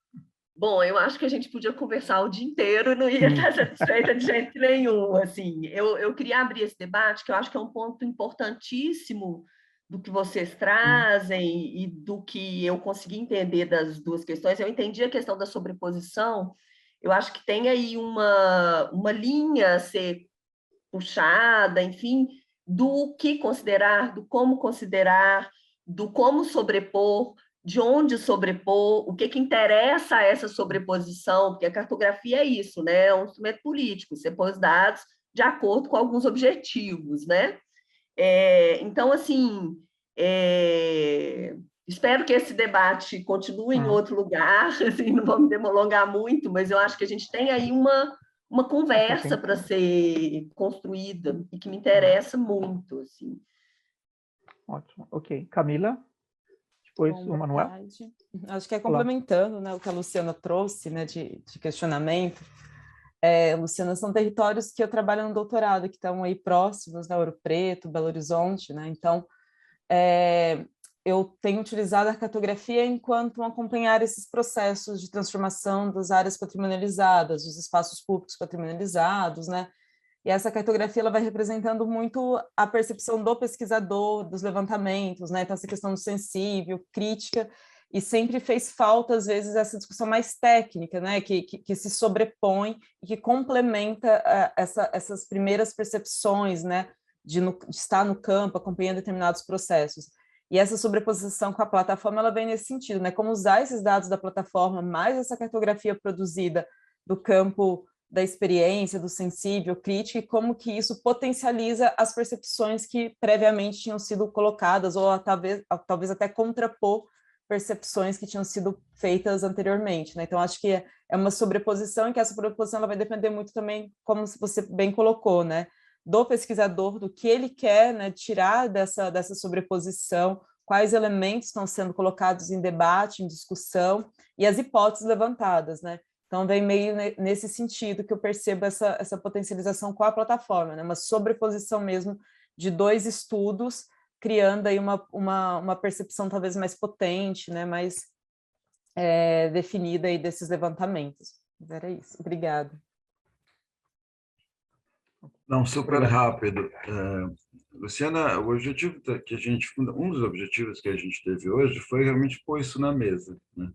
Bom, eu acho que a gente podia conversar o dia inteiro e não ia estar satisfeita de jeito nenhum. Assim, eu queria abrir esse debate, que eu acho que é um ponto importantíssimo do que vocês trazem e do que eu consegui entender das duas questões. Eu entendi a questão da sobreposição. Eu acho que tem aí uma linha a ser puxada, enfim, do que considerar, do como sobrepor, de onde sobrepor, o que interessa a essa sobreposição, porque a cartografia é isso, né? É um instrumento político, você põe os dados de acordo com alguns objetivos, né? Então, assim, espero que esse debate continue em outro lugar, assim, não vamos me alongar muito, mas eu acho que a gente tem aí uma conversa para ser construída e que me interessa muito. Assim. Ótimo. Ok. Camila? Depois o Manuel? Acho que complementando, né, o que a Luciana trouxe, né, de questionamento, Luciana, são territórios que eu trabalho no doutorado, que estão aí próximos, né, Ouro Preto, Belo Horizonte, né? Então, eu tenho utilizado a cartografia enquanto acompanhar esses processos de transformação das áreas patrimonializadas, dos espaços públicos patrimonializados, né? E essa cartografia ela vai representando muito a percepção do pesquisador, dos levantamentos, né? Então, essa questão do sensível, crítica, e sempre fez falta, às vezes, essa discussão mais técnica, né? Que se sobrepõe e que complementa essas primeiras percepções, né? De estar no campo, acompanhando determinados processos. E essa sobreposição com a plataforma, ela vem nesse sentido, né? Como usar esses dados da plataforma, mais essa cartografia produzida do campo da experiência, do sensível, crítico, e como que isso potencializa as percepções que previamente tinham sido colocadas, ou talvez até contrapor percepções que tinham sido feitas anteriormente, né? Então, acho que é uma sobreposição, e que essa sobreposição ela vai depender muito também, como você bem colocou, né? Do pesquisador, do que ele quer, né, tirar dessa sobreposição, quais elementos estão sendo colocados em debate, em discussão, e as hipóteses levantadas, né? Então, vem meio nesse sentido que eu percebo essa potencialização com a plataforma, né? Uma sobreposição mesmo de dois estudos, criando aí uma percepção talvez mais potente, né? Mais definida aí desses levantamentos. Mas era isso. Obrigada. Não, super rápido. Luciana, o objetivo que um dos objetivos que a gente teve hoje foi realmente pôr isso na mesa, né?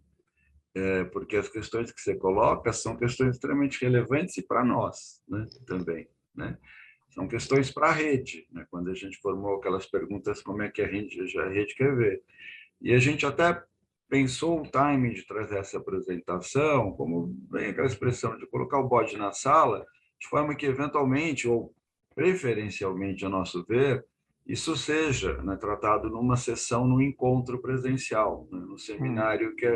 Porque as questões que você coloca são questões extremamente relevantes e para nós, né, também, né? São questões para a rede, né? Quando a gente formou aquelas perguntas, como é que a rede quer ver. E a gente até pensou o timing de trazer essa apresentação, como bem aquela expressão de colocar o bode na sala, de forma que, eventualmente, ou preferencialmente, a nosso ver, isso seja, né, tratado numa sessão, num encontro presencial, né, no seminário que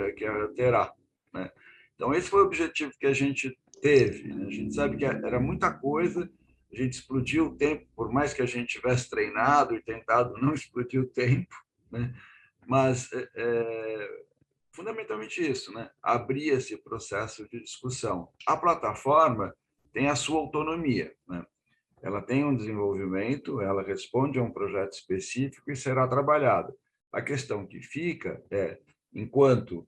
terá, né? Então, esse foi o objetivo que a gente teve, né? A gente sabe que era muita coisa, a gente explodiu o tempo, por mais que a gente tivesse treinado e tentado não explodir o tempo, né? Mas, fundamentalmente isso, né? Abrir esse processo de discussão. A plataforma tem a sua autonomia, né? Ela tem um desenvolvimento, ela responde a um projeto específico e será trabalhada. A questão que fica é, enquanto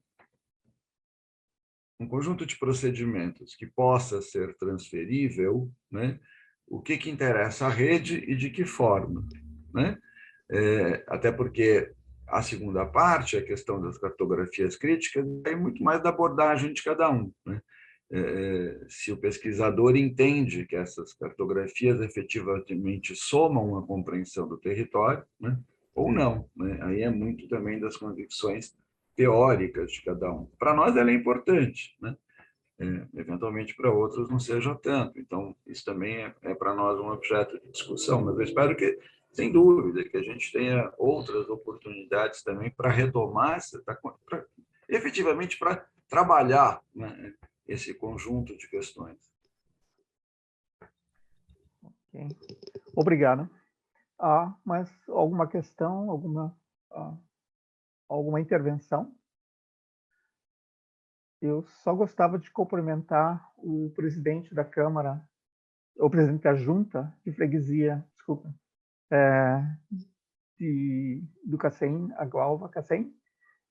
um conjunto de procedimentos que possa ser transferível, né, o que interessa à rede e de que forma, né? Até porque a segunda parte, a questão das cartografias críticas, é muito mais da abordagem de cada um, né? Se o pesquisador entende que essas cartografias efetivamente somam a compreensão do território, né, ou não, né? Aí é muito também das convicções teóricas de cada um. Para nós ela é importante, né? Eventualmente para outros não seja tanto. Então, isso também é para nós um objeto de discussão, mas eu espero que, sem dúvida, que a gente tenha outras oportunidades também para retomar, efetivamente para trabalhar, né, esse conjunto de questões. Okay. Obrigado. Mas alguma questão, alguma intervenção? Eu só gostava de cumprimentar o presidente da Câmara, o presidente da Junta de Freguesia, desculpa, do Cacém, a Gualva Cacém.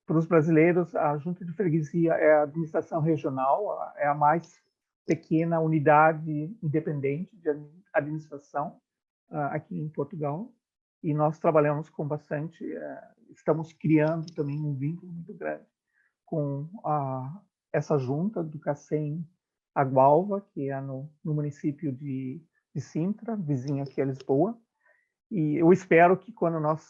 Para os brasileiros, a Junta de Freguesia é a administração regional, é a mais pequena unidade independente de administração aqui em Portugal. E nós trabalhamos com bastante, estamos criando também um vínculo muito grande com essa junta do Cacém a Gualva, que é no município de Sintra, vizinho aqui a Lisboa. E eu espero que quando nós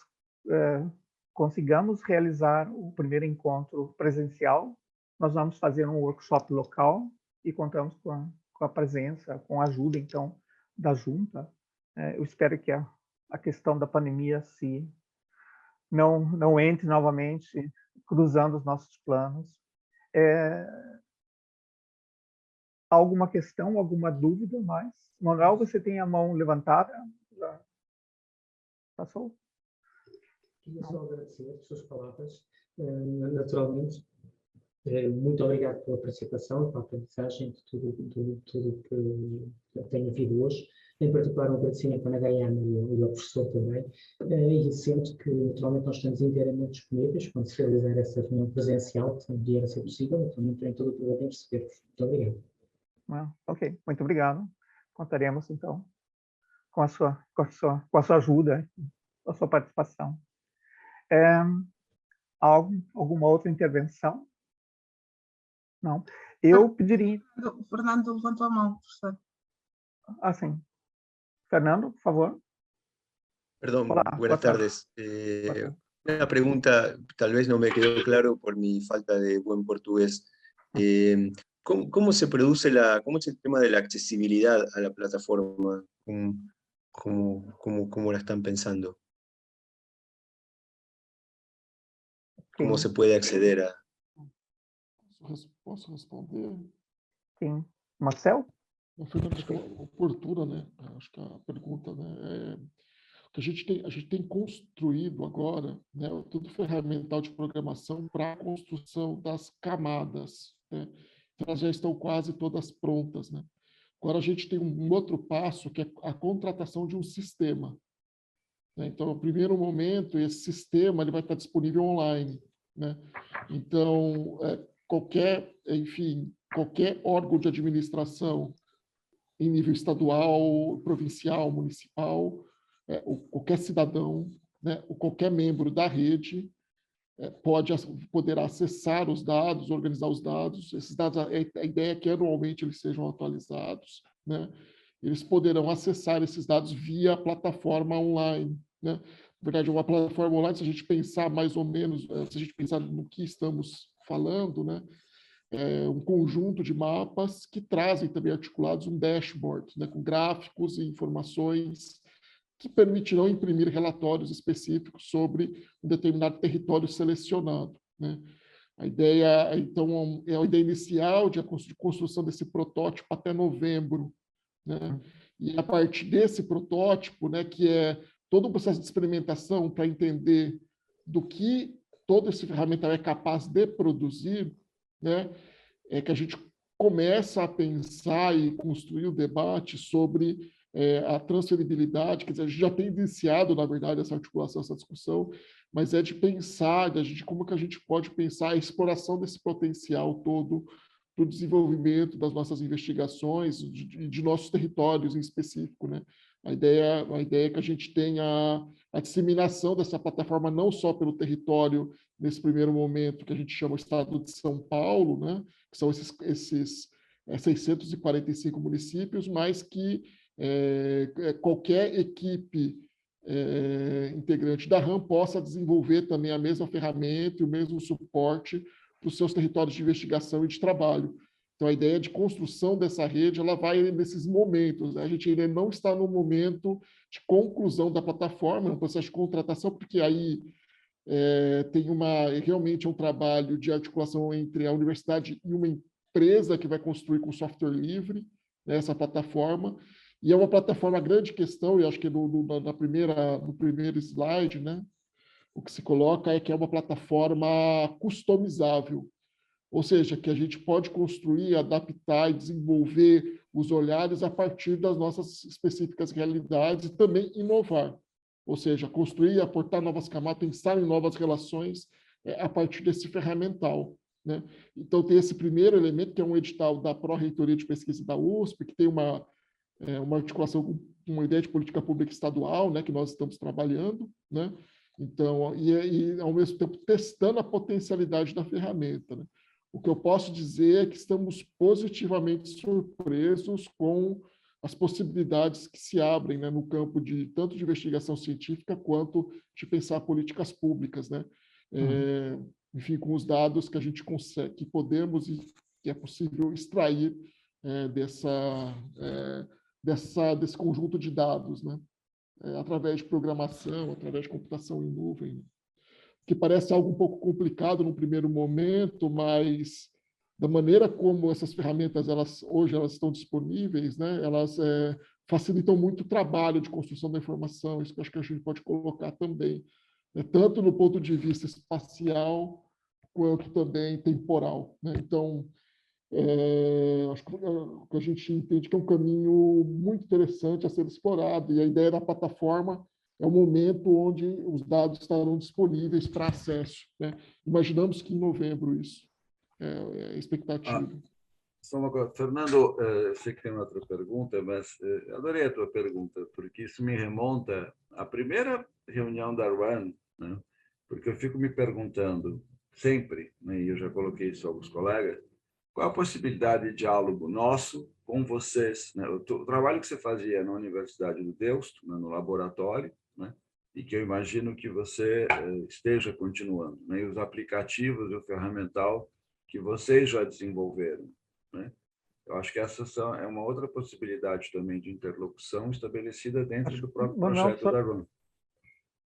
consigamos realizar o primeiro encontro presencial, nós vamos fazer um workshop local e contamos com a presença, com a ajuda, então, da junta. Eu espero que a questão da pandemia não entre novamente, cruzando os nossos planos. Alguma questão, alguma dúvida mais? Manuel, você tem a mão levantada? Já passou? Queria só agradecer as suas palavras. Naturalmente, Muito obrigado pela participação e pela aprendizagem de tudo que tem havido hoje. Em particular, um agradecimento à Nagayama e ao professor também. E sinto que, naturalmente, nós estamos inteiramente disponíveis quando se realizar essa reunião presencial, que vier a ser possível. Então, não tem todo o problema em receber-vos. Muito obrigado. Ok, muito obrigado. Contaremos, então, com a sua ajuda, com a sua participação. Alguma outra intervenção? Não. Eu pediria... O Fernando levantou a mão, professor. Sim. Fernando, por favor. Perdón, Hola, buenas tardes. Una pregunta, tal vez no me quedó claro por mi falta de buen portugués. ¿Cómo se produce cómo es el tema de la accesibilidad a la plataforma? ¿Cómo la están pensando? ¿Cómo se puede acceder a...? Posso responder? Sim. Marcel? Fernando, acho que é uma oportuna, né? Acho que a pergunta, né, que a gente tem construído agora, né, todo ferramental de programação para a construção das camadas, né? Então, elas já estão quase todas prontas, né? Agora a gente tem um outro passo, que é a contratação de um sistema, né? Então, no primeiro momento, esse sistema ele vai estar disponível online, né? Então, qualquer órgão de administração em nível estadual, provincial, municipal, qualquer cidadão, né, ou qualquer membro da rede poderá acessar os dados, organizar os dados. Esses dados, a ideia é que anualmente eles sejam atualizados, né? Eles poderão acessar esses dados via plataforma online, né? Na verdade, uma plataforma online, se a gente pensar mais ou menos, se a gente pensar no que estamos falando, né, um conjunto de mapas que trazem também articulados um dashboard, né, com gráficos e informações que permitirão imprimir relatórios específicos sobre um determinado território selecionado, né? A ideia, então, é a ideia inicial de construção desse protótipo até novembro, né? E a partir desse protótipo, né, que é todo um processo de experimentação para entender do que todo esse ferramental é capaz de produzir, né, é que a gente começa a pensar e construir o debate sobre a transferibilidade. Quer dizer, a gente já tem iniciado, na verdade, essa articulação, essa discussão, mas é de pensar, como que a gente pode pensar a exploração desse potencial todo para o desenvolvimento das nossas investigações, de nossos territórios em específico, né? A ideia é que a gente tenha a disseminação dessa plataforma não só pelo território, nesse primeiro momento, que a gente chama o Estado de São Paulo, né? Que são esses 645 municípios, mas que qualquer equipe integrante da RAM possa desenvolver também a mesma ferramenta e o mesmo suporte para os seus territórios de investigação e de trabalho. Então, a ideia de construção dessa rede, ela vai nesses momentos, né? A gente ainda não está no momento de conclusão da plataforma, no processo de contratação, porque aí tem realmente um trabalho de articulação entre a universidade e uma empresa que vai construir com software livre, né, essa plataforma. E é uma plataforma, a grande questão, e acho que no primeiro slide, né, o que se coloca é que é uma plataforma customizável, ou seja, que a gente pode construir, adaptar e desenvolver os olhares a partir das nossas específicas realidades e também inovar, ou seja, construir, aportar novas camadas, pensar em novas relações a partir desse ferramental, né? Então, tem esse primeiro elemento, que é um edital da Pró-Reitoria de Pesquisa da USP, que tem uma articulação com uma ideia de política pública estadual, né, que nós estamos trabalhando, né? Então, e ao mesmo tempo testando a potencialidade da ferramenta, né? O que eu posso dizer é que estamos positivamente surpresos com as possibilidades que se abrem, né, no campo de tanto de investigação científica quanto de pensar políticas públicas, né? Enfim, com os dados que a gente consegue, que podemos e que é possível extrair desse conjunto de dados, né? Através de programação, através de computação em nuvem, né? Que parece algo um pouco complicado no primeiro momento, mas da maneira como essas ferramentas hoje elas estão disponíveis, né, elas facilitam muito o trabalho de construção da informação. Isso que eu acho que a gente pode colocar também, né, tanto no ponto de vista espacial quanto também temporal, né? Então, acho que a gente entende que é um caminho muito interessante a ser explorado, e a ideia da plataforma é o momento onde os dados estarão disponíveis para acesso, né? Imaginamos que em novembro isso é a expectativa. Só uma coisa, Fernando, eu sei que tem outra pergunta, mas adorei a tua pergunta, porque isso me remonta à primeira reunião da RUN, né? Porque eu fico me perguntando sempre, né, e eu já coloquei isso a alguns colegas, qual a possibilidade de diálogo nosso com vocês, né? O trabalho que você fazia na Universidade do Deusto, né, no laboratório, né, e que eu imagino que você esteja continuando, né, e os aplicativos e o ferramental que vocês já desenvolveram, né? Eu acho que essa é uma outra possibilidade também de interlocução estabelecida dentro do próprio projeto da RUN.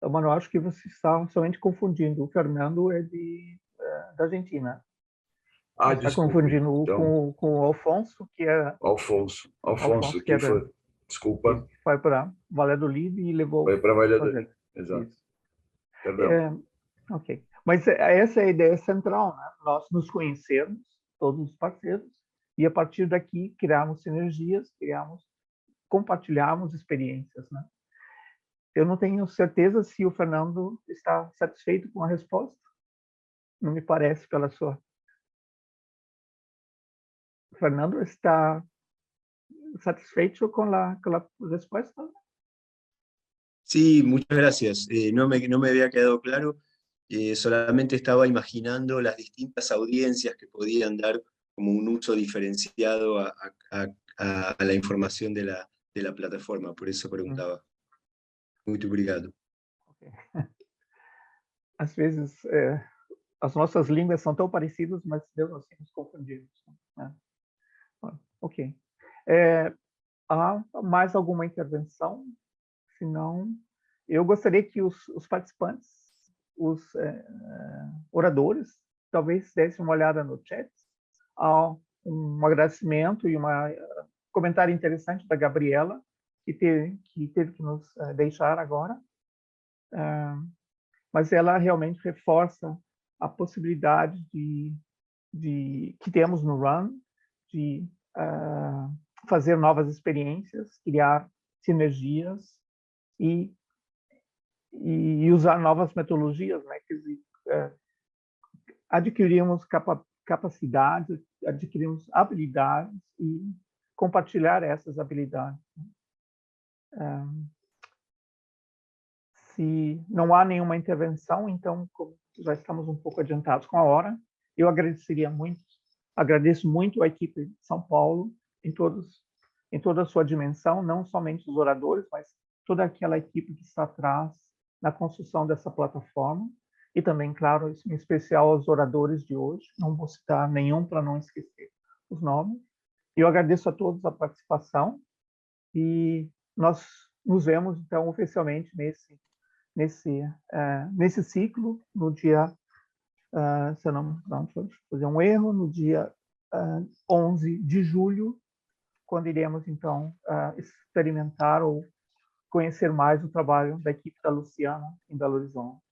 Mano, acho que você está somente confundindo. O Fernando é da Argentina. Ah, está desculpe. confundindo Então, com o Alfonso, que é... Alfonso, que que foi... Desculpa. Que foi para Valladolid e levou... Foi para Valladolid, exato. Perdão. Ok. Mas essa é a ideia central, né? Nós nos conhecermos, todos os parceiros, e a partir daqui criarmos sinergias, compartilharmos experiências, né? Eu não tenho certeza se o Fernando está satisfeito com a resposta. Não me parece pela sua... O Fernando está satisfecho con la respuesta? Sí, muchas gracias. No me había quedado claro. Solamente estaba imaginando las distintas audiencias que podían dar como un uso diferenciado a la información de la plataforma. Por eso preguntaba. Muito obrigado. Okay. Às vezes, as nossas línguas são tão parecidas, mas Deus nós nos confundimos. Né? Ok. Há mais alguma intervenção? Se não, eu gostaria que os participantes, os oradores, talvez dessem uma olhada no chat. Há um agradecimento e um comentário interessante da Gabriela, que teve que nos deixar agora. Mas ela realmente reforça a possibilidade que temos no RUN de fazer novas experiências, criar sinergias e usar novas metodologias, né? Quer dizer, adquirimos capacidades, adquirimos habilidades e compartilhar essas habilidades. Se não há nenhuma intervenção, então, como já estamos um pouco adiantados com a hora, eu agradeço muito a equipe de São Paulo em toda a sua dimensão, não somente os oradores, mas toda aquela equipe que está atrás na construção dessa plataforma, e também, claro, em especial aos oradores de hoje, não vou citar nenhum para não esquecer os nomes. Eu agradeço a todos a participação e nós nos vemos, então, oficialmente nesse ciclo, no dia, se eu não fazer um erro, no dia 11 de julho, quando iremos, então, experimentar ou conhecer mais o trabalho da equipe da Luciana em Belo Horizonte.